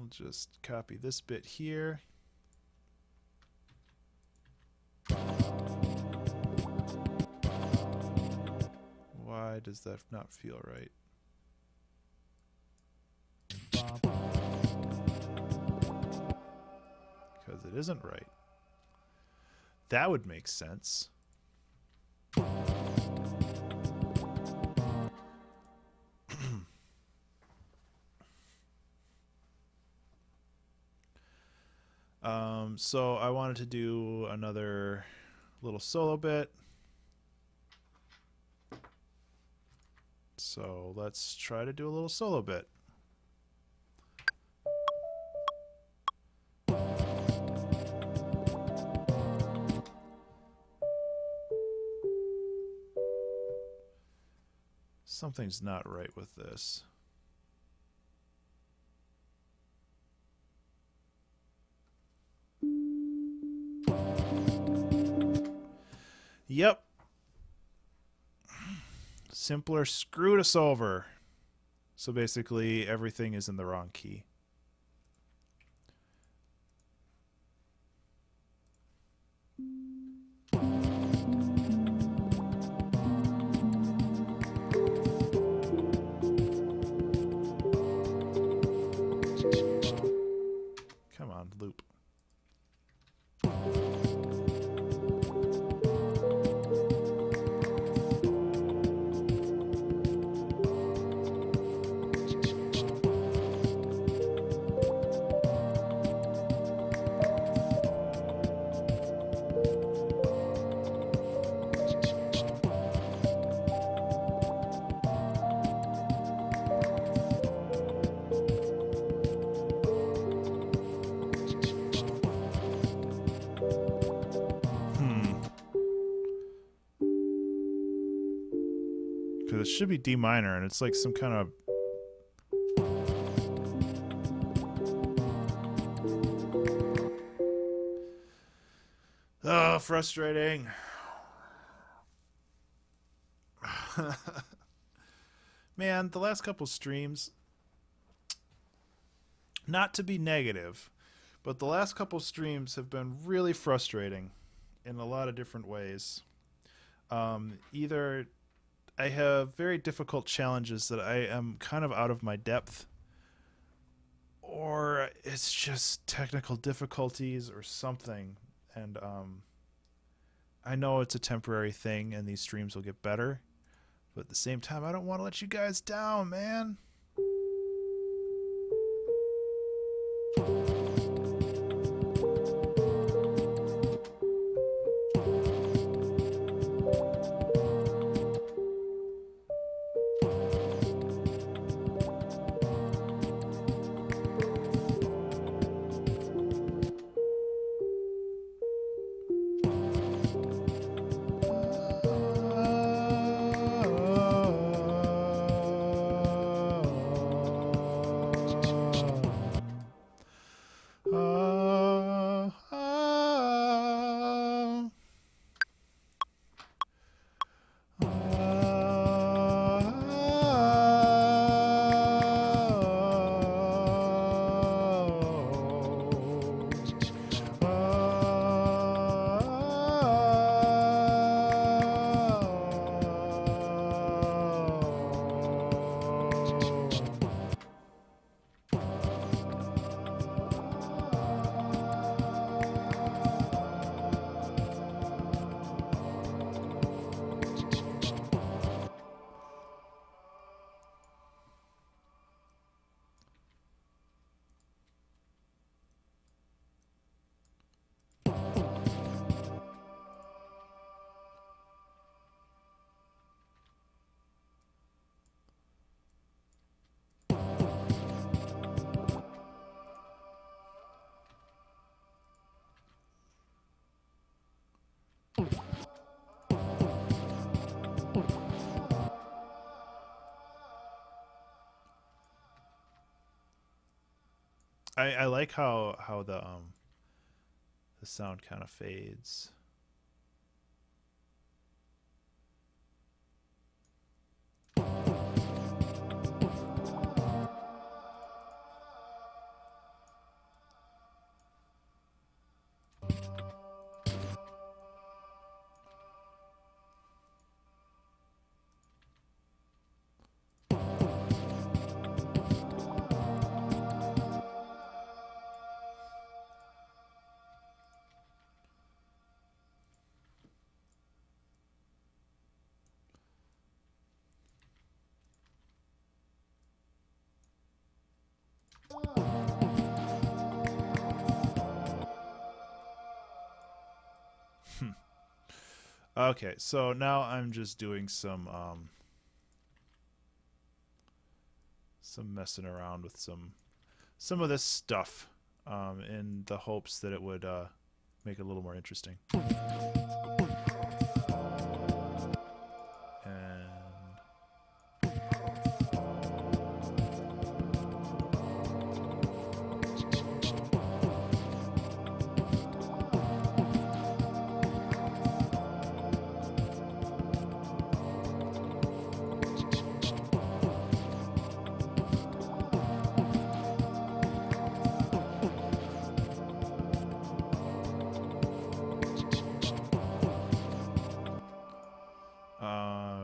just copy this bit here. Why does that not feel right? Because it isn't right. That would make sense. So I wanted to do another little solo bit. So let's try to do a little solo bit. Something's not right with this. Yep. Simpler screwed us over. So basically everything is in the wrong key. Come on, loop. Because it should be D minor, and it's like some kind of... Oh, frustrating. Man, the last couple streams, not to be negative, but the last couple streams have been really frustrating in a lot of different ways. Either I have very difficult challenges that I am kind of out of my depth, or it's just technical difficulties or something. And I know it's a temporary thing and these streams will get better, but at the same time, I don't want to let you guys down, man. I like how the sound kind of fades. Okay, so now I'm just doing some messing around with some of this stuff in the hopes that it would make it a little more interesting. And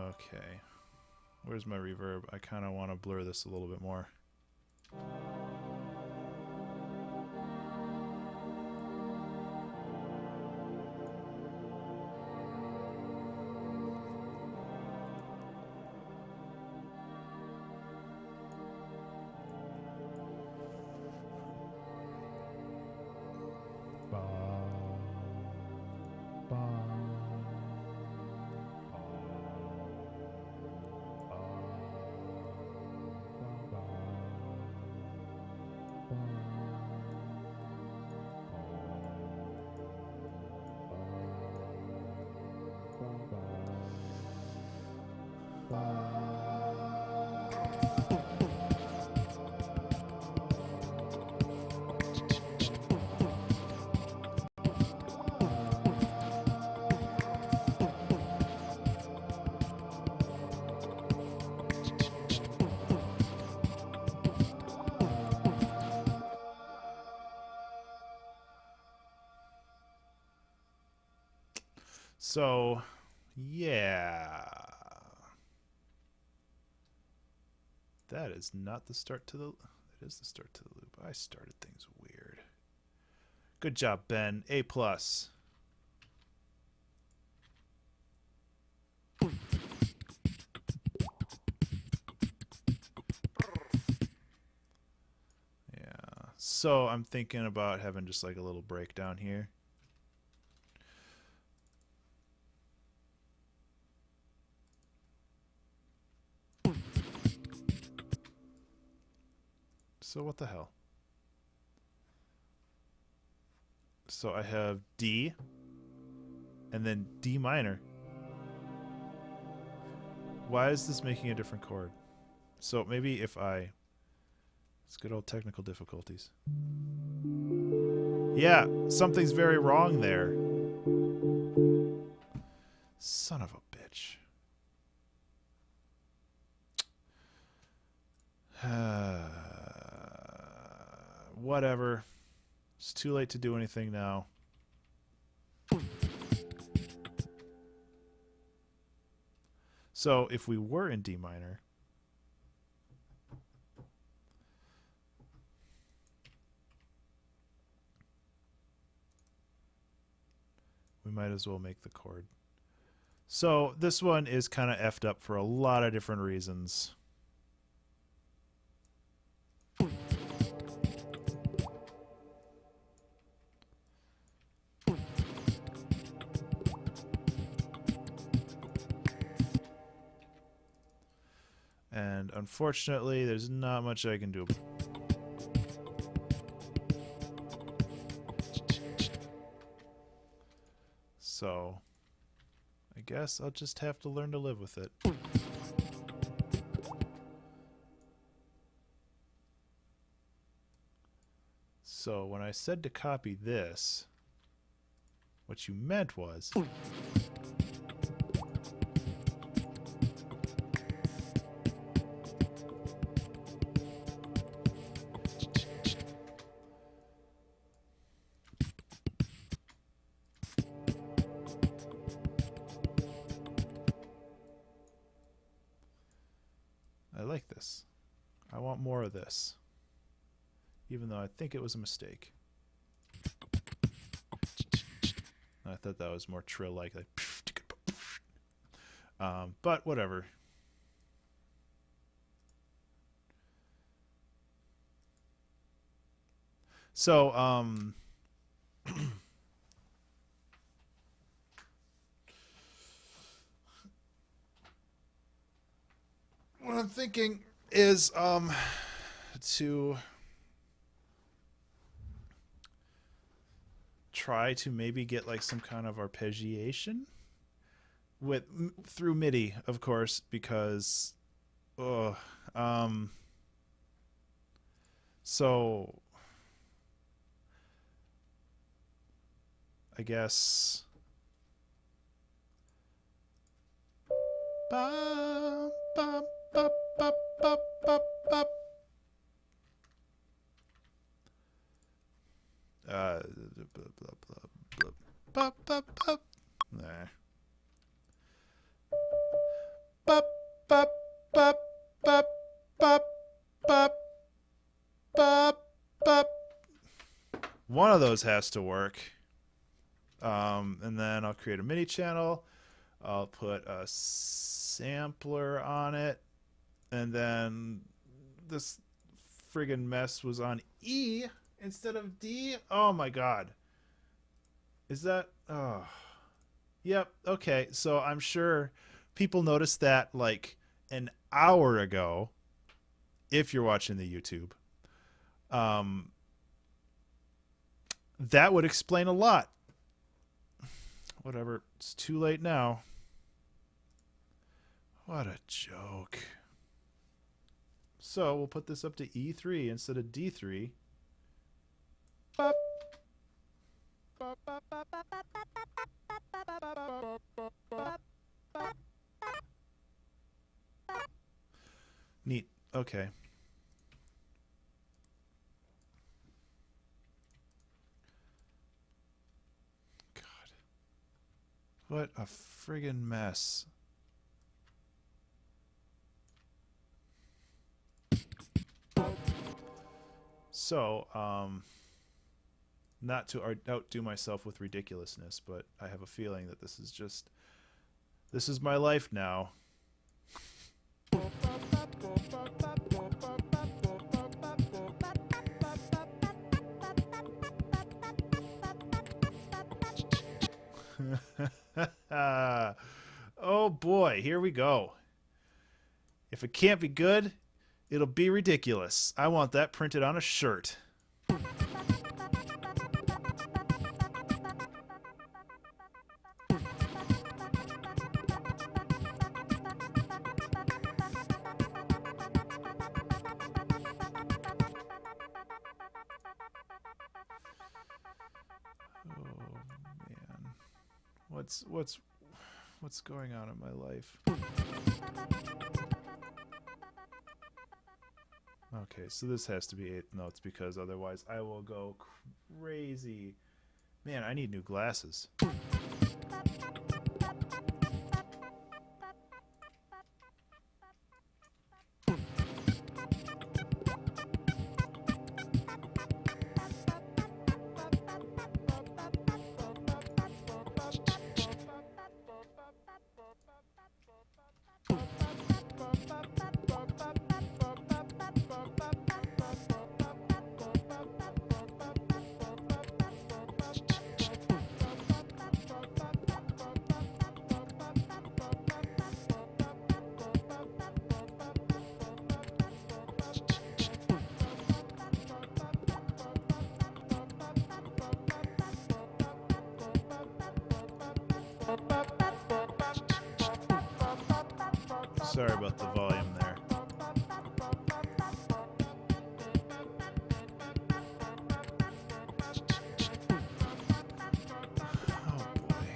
okay. Where's my reverb? I kind of want to blur this a little bit more. So, yeah. That is not the start to the... That is the start to the loop. I started things weird. Good job, Ben. A+. Yeah. So, I'm thinking about having just like a little breakdown here. So what the hell? So I have D and then D minor. Why is this making a different chord? So maybe if I... It's good old technical difficulties. Yeah, something's very wrong there. Son of a bitch. Whatever. It's too late to do anything now. So if we were in D minor, we might as well make the chord. So this one is kind of effed up for a lot of different reasons. And unfortunately, there's not much I can do. So guess I'll just have to learn to live with it. So when I said to copy this, what you meant was... I like this. I want more of this. Even though I think it was a mistake. I thought that was more trill-like. But whatever. So, what I'm thinking is to try to maybe get like some kind of arpeggiation with through MIDI, of course, because so I guess ba, ba, ba, ba, ba, ba, ba. Blah, blah, blah, blah, blah, blah. Nah. Bop, bop, bop, bop, bop, bop, bop, bop. One of those has to work. And then I'll create a MIDI channel. I'll put a sampler on it. And then this friggin' mess was on E instead of D. Oh my god. Is that... Oh. Yep, okay. So I'm sure people noticed that like an hour ago, if you're watching the YouTube. That would explain a lot. Whatever. It's too late now. What a joke. So we'll put this up to E3 instead of D3. Bop. Bop, bop, bop, bop, bop, bop, bop, bop, bop, bop. Neat. Okay. God. What a friggin' mess. So, not to outdo myself with ridiculousness, but I have a feeling that this is my life now. Oh boy, here we go. If it can't be good, it'll be ridiculous. I want that printed on a shirt. What's going on in my life? Okay, so this has to be 8 notes because otherwise I will go crazy. Man, I need new glasses. Sorry about the volume there. Oh boy.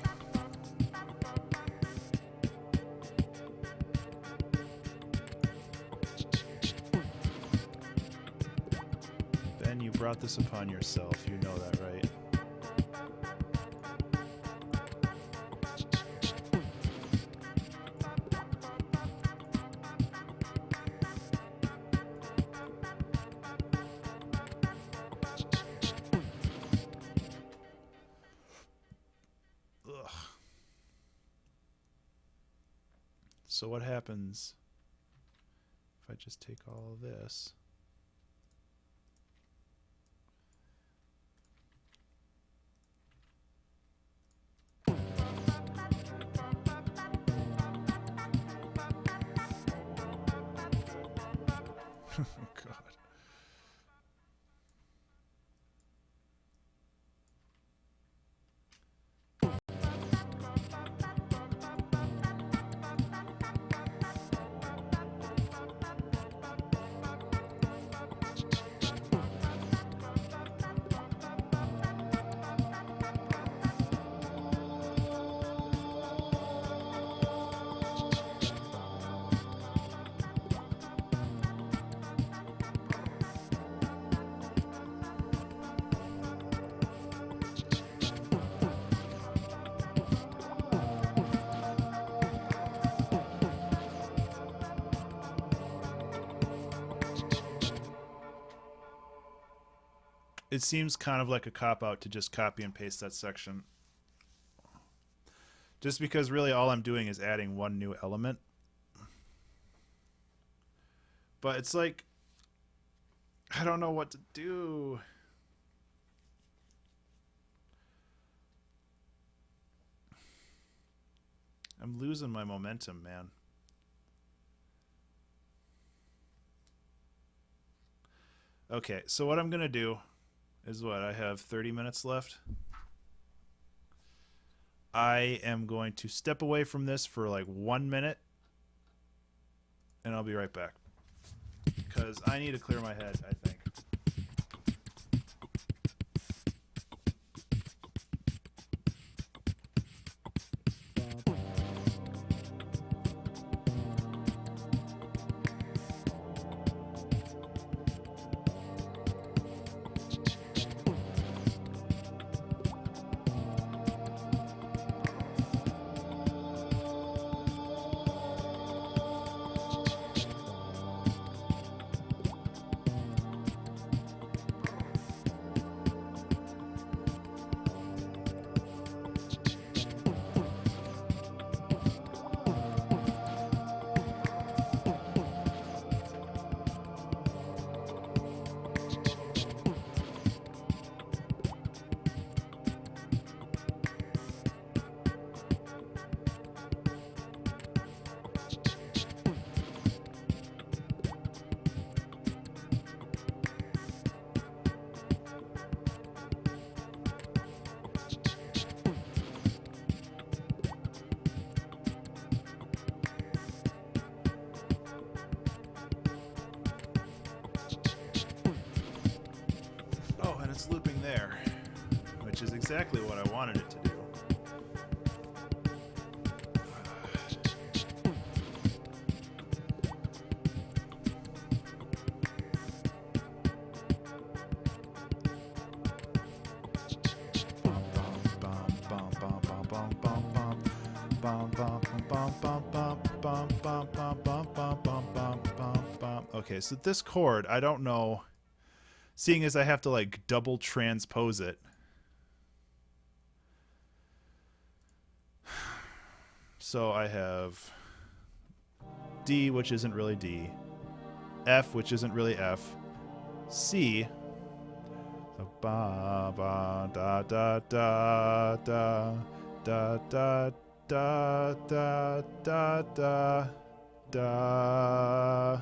Ben, you brought this upon yourself. You know that, right? Ugh. So what happens if I just take all of this? God. It seems kind of like a cop-out to just copy and paste that section. Just because really all I'm doing is adding one new element. But it's like, I don't know what to do. I'm losing my momentum, man. Okay, so what I'm going to do is what? I have 30 minutes left. I am going to step away from this for like 1 minute, and I'll be right back. Because I need to clear my head, I think. Oh, and it's looping there, which is exactly what I wanted it to do. Okay, so this chord, I don't know, seeing as I have to like double transpose it. So I have D, which isn't really D, F, which isn't really F, C, so ba ba da da da da da da da da da da da.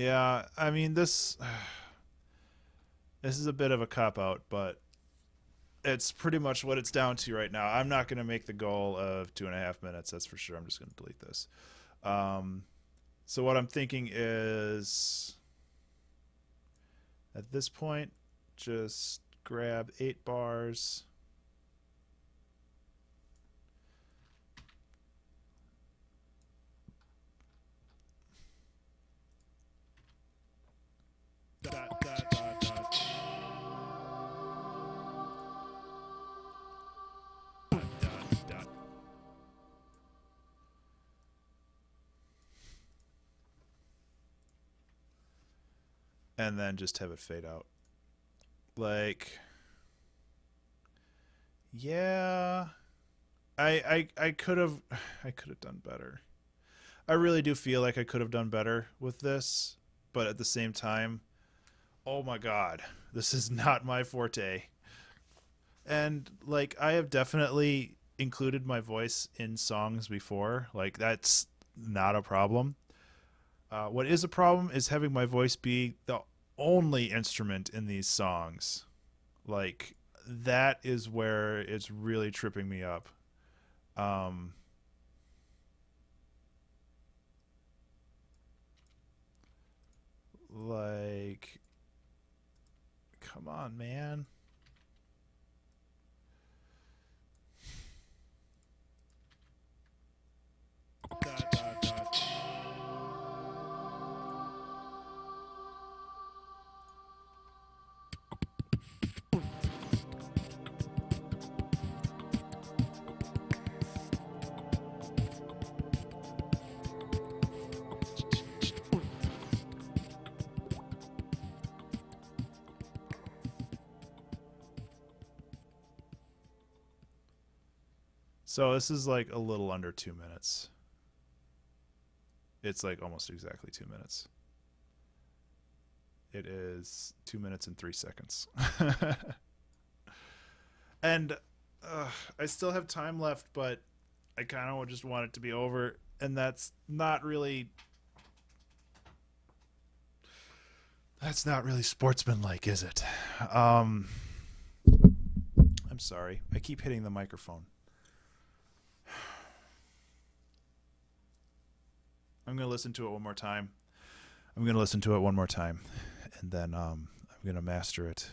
Yeah, I mean this this is a bit of a cop out, but it's pretty much what it's down to right now. I'm not going to make the goal of 2.5 minutes. That's for sure. I'm just going to delete this. Um, so what I'm thinking is, at this point, just grab 8 bars. Dot, dot, dot, dot. Dot, dot. And then just have it fade out. Like, yeah, I could have I could have done better. I really do feel like I could have done better with this, but at the same time, oh my god, this is not my forte. And like I have definitely included my voice in songs before. Like that's not a problem. What is a problem is having my voice be the only instrument in these songs. Like that is where it's really tripping me up. Um, like, come on, man. Dot, dot, dot. So this is like a little under 2 minutes. It's like almost exactly 2 minutes. It is 2 minutes and 3 seconds. And I still have time left, but I kind of just want it to be over. And that's not really sportsmanlike, is it? Um, I'm sorry. I keep hitting the microphone. I'm going to listen to it one more time. And then I'm going to master it.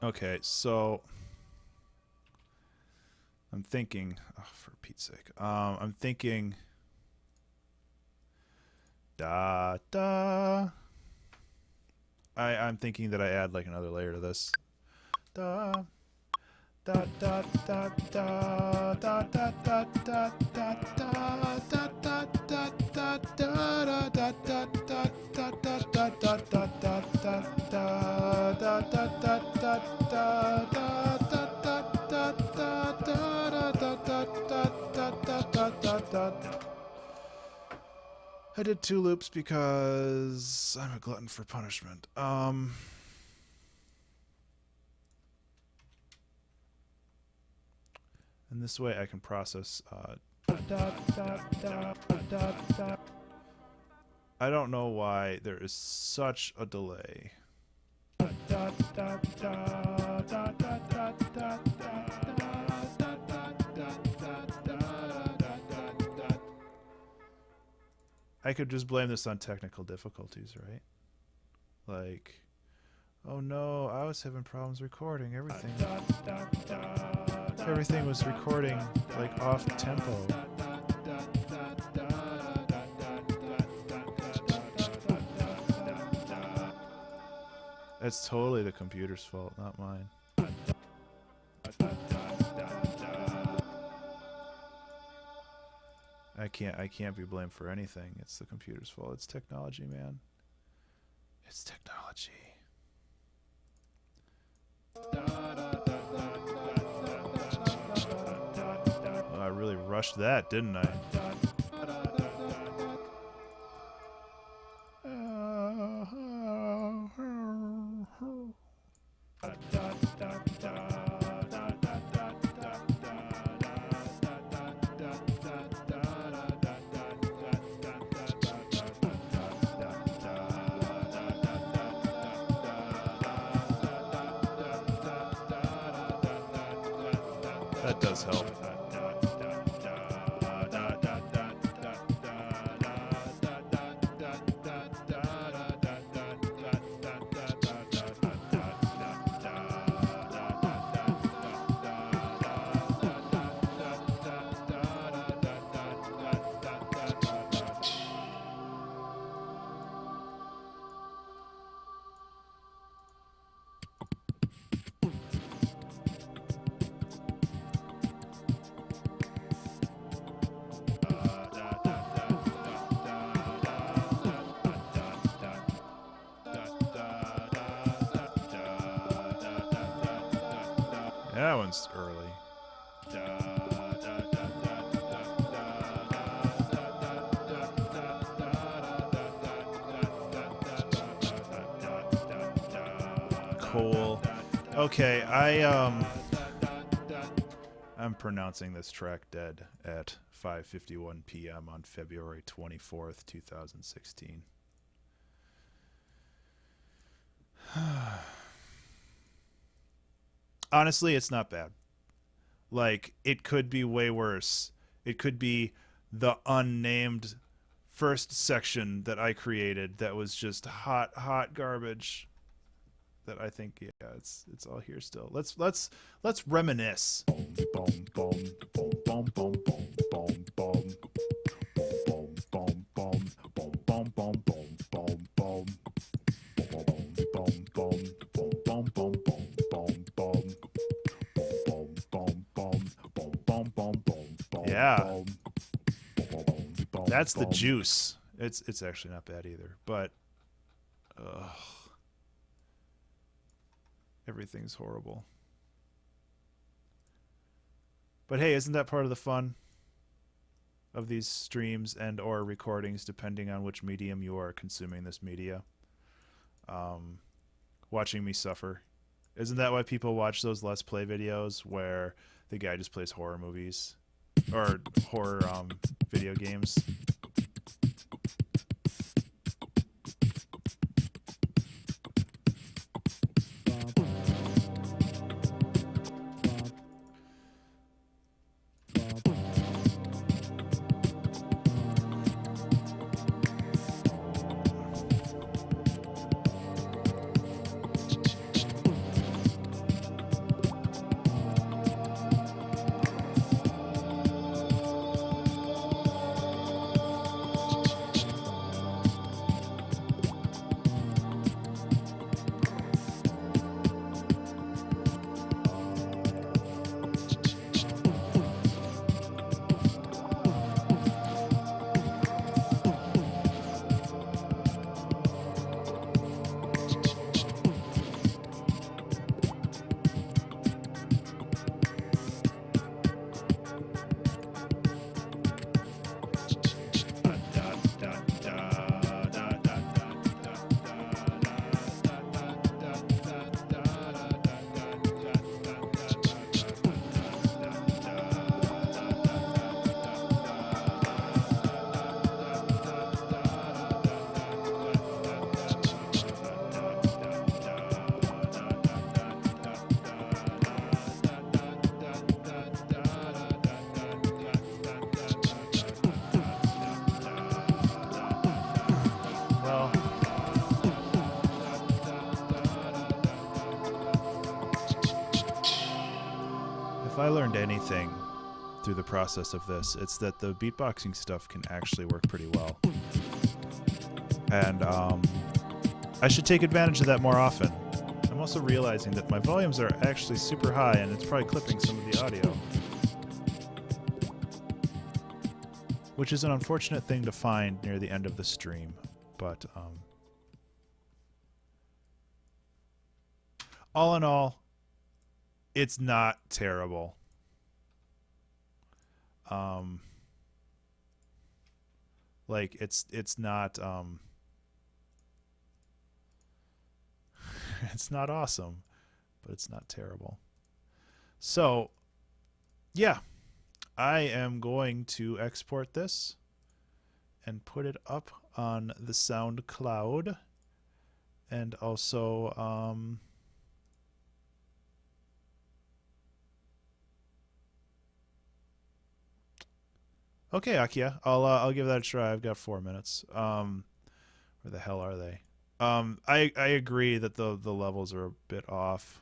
Okay, so I'm thinking, oh, for Pete's sake, I'm thinking da da. I'm thinking that I add like another layer to this. Da da da da da da da da da da da da da da da da da da I did 2 loops because I'm a glutton for punishment. And this way I can process. I don't know why there is such a delay. I could just blame this on technical difficulties, right? Like, oh no, I was having problems recording everything was recording like off tempo. That's totally the computer's fault, not mine. I can't be blamed for anything. It's the computer's fault. It's technology, man. It's technology. Oh, I really rushed that, didn't I? That does help. That one's early. Cool. Okay, I'm pronouncing this track dead at 5:51 p.m. on February 24th, 2016. Honestly, it's not bad. Like, it could be way worse. It could be the unnamed first section that I created that was just hot garbage. That I think, yeah, it's all here still. Let's reminisce. Yeah, that's the juice. It's actually not bad either, but everything's horrible. But hey, isn't that part of the fun of these streams and or recordings, depending on which medium you are consuming this media? Watching me suffer. Isn't that why people watch those Let's Play videos where the guy just plays horror movies or horror video games? learned anything through the process of this, it's that the beatboxing stuff can actually work pretty well. And I should take advantage of that more often. I'm also realizing that my volumes are actually super high, and it's probably clipping some of the audio. Which is an unfortunate thing to find near the end of the stream. But all in all, it's not terrible. Like it's not it's not awesome, but it's not terrible. So, yeah, I am going to export this and put it up on the SoundCloud, and also okay, Akia, I'll give that a try. I've got 4 minutes. Where the hell are they? I agree that the levels are a bit off.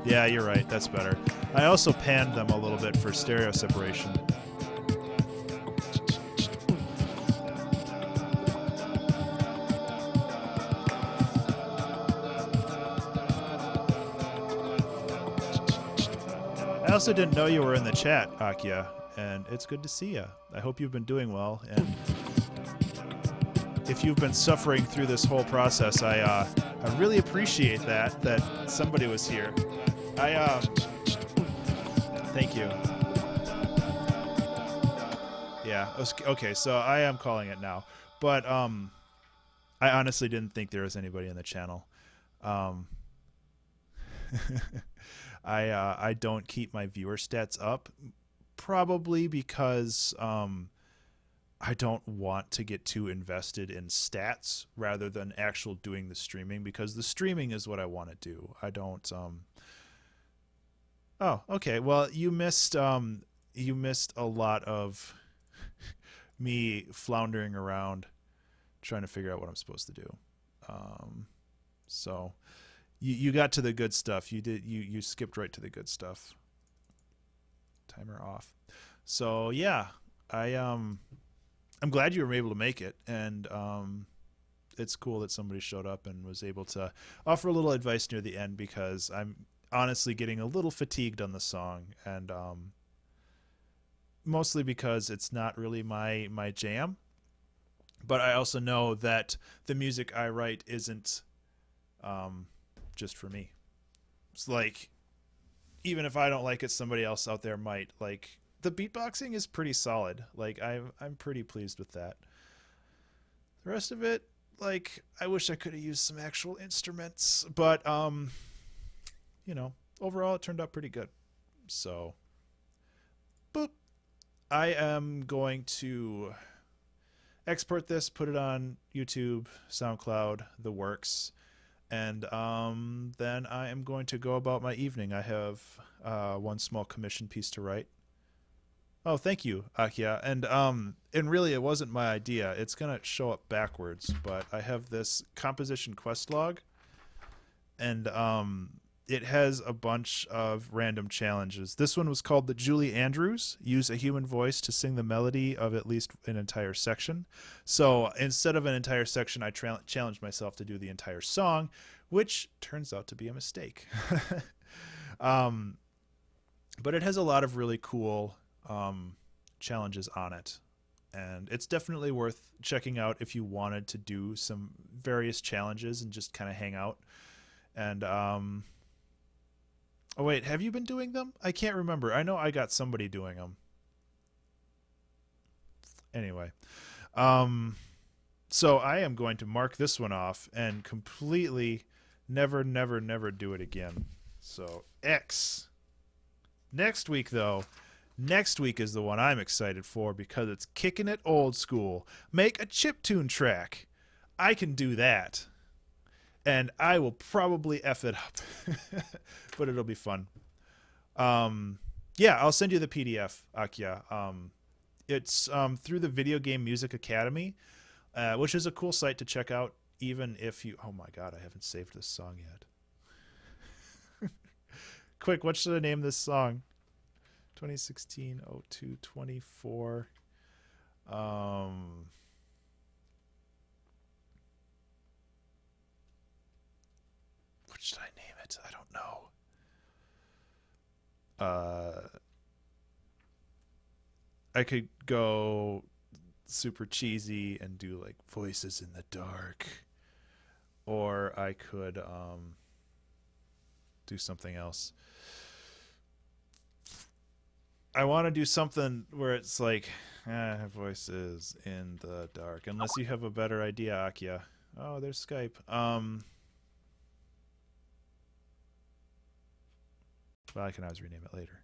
Yeah, you're right. That's better. I also panned them a little bit for stereo separation. I also didn't know you were in the chat, Akia, and it's good to see you. I hope you've been doing well, and if you've been suffering through this whole process, I really appreciate that somebody was here. Thank you. Yeah, okay, so I am calling it now. But I honestly didn't think there was anybody in the channel. I don't keep my viewer stats up, probably because I don't want to get too invested in stats rather than actual doing the streaming, because the streaming is what I want to do. I don't Oh, okay. Well, you missed a lot of me floundering around trying to figure out what I'm supposed to do. So you got to the good stuff. You skipped right to the good stuff. Timer off. So yeah, I'm glad you were able to make it, and it's cool that somebody showed up and was able to offer a little advice near the end, because I'm honestly getting a little fatigued on the song, and mostly because it's not really my jam. But I also know that the music I write isn't just for me. It's like, even if I don't like it, somebody else out there might. Like, the beatboxing is pretty solid. Like, I'm pretty pleased with that. The rest of it, like, I wish I could have used some actual instruments, but you know, overall it turned out pretty good. So, boop. I am going to export this, put it on YouTube, SoundCloud, the works, and then I am going to go about my evening. I have one small commission piece to write. Oh, thank you, Akia. And really, it wasn't my idea. It's gonna show up backwards, but I have this composition quest log, and it has a bunch of random challenges. This one was called the Julie Andrews. Use a human voice to sing the melody of at least an entire section. So instead of an entire section, I challenged myself to do the entire song, which turns out to be a mistake. But it has a lot of really cool challenges on it, and it's definitely worth checking out if you wanted to do some various challenges and just kind of hang out. And oh wait, have you been doing them? I can't remember. I know I got somebody doing them. Anyway, so I am going to mark this one off and completely never do it again. So X. Next week though, next week is the one I'm excited for, because it's kicking it old school. Make a chiptune track. I can do that. And I will probably F it up, but it'll be fun. Yeah, I'll send you the PDF, Akia. It's through the Video Game Music Academy, which is a cool site to check out, even if you... Oh my god, I haven't saved this song Quick, what should I name this song? 2016 02 24. What should I name it? I don't know. I could go super cheesy and do like Voices in the Dark, or I could do something else. I want to do something where it's like Voices in the Dark, unless you have a better idea, Akia. Oh, there's Skype. Well, I can always rename it later.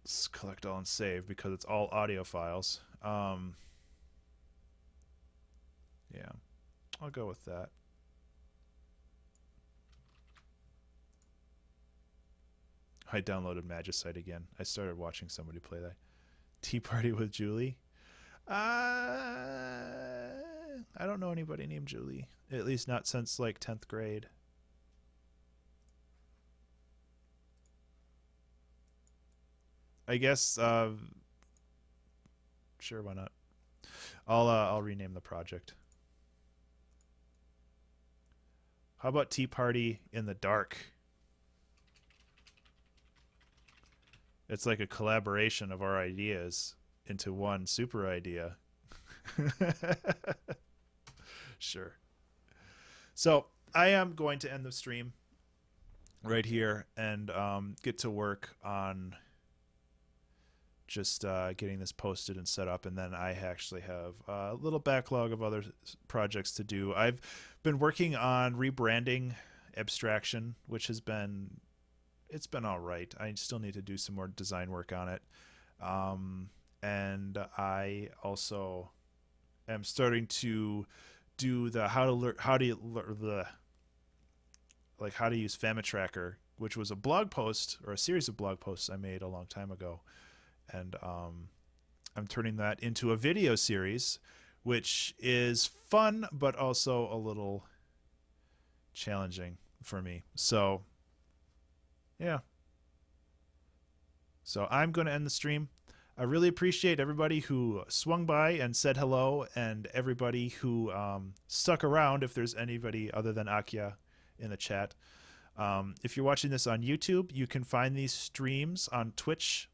Let's collect all and save because it's all audio files. Yeah, I'll go with that. I downloaded Magicite again. I started watching somebody play that. Tea Party with Julie? I don't know anybody named Julie. At least not since like 10th grade. I guess sure, why not? I'll rename the project. How about Tea Party in the Dark? It's like a collaboration of our ideas into one super idea. Sure. So I am going to end the stream right here and get to work on just getting this posted and set up, and then I actually have a little backlog of other projects to do. I've been working on rebranding Abstraction, which has been all right. I still need to do some more design work on it, and I also am starting to do the how to use FamiTracker, which was a blog post or a series of blog posts I made a long time ago. And I'm turning that into a video series, which is fun, but also a little challenging for me. So, yeah. So I'm going to end the stream. I really appreciate everybody who swung by and said hello, and everybody who stuck around, if there's anybody other than Akia in the chat. If you're watching this on YouTube, you can find these streams on Twitch.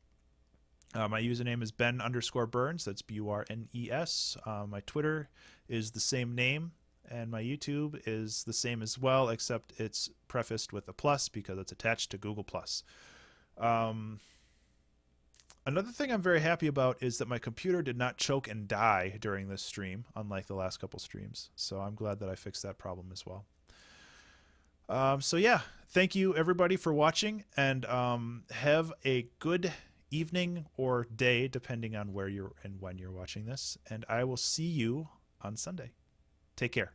My username is Ben_Burns. That's BURNES. My Twitter is the same name, and my YouTube is the same as well, except it's prefaced with a plus because it's attached to Google+. Another thing I'm very happy about is that my computer did not choke and die during this stream, unlike the last couple streams. So I'm glad that I fixed that problem as well. So yeah, thank you everybody for watching, and have a good evening or day, depending on where you're and when you're watching this. And I will see you on Sunday. Take care.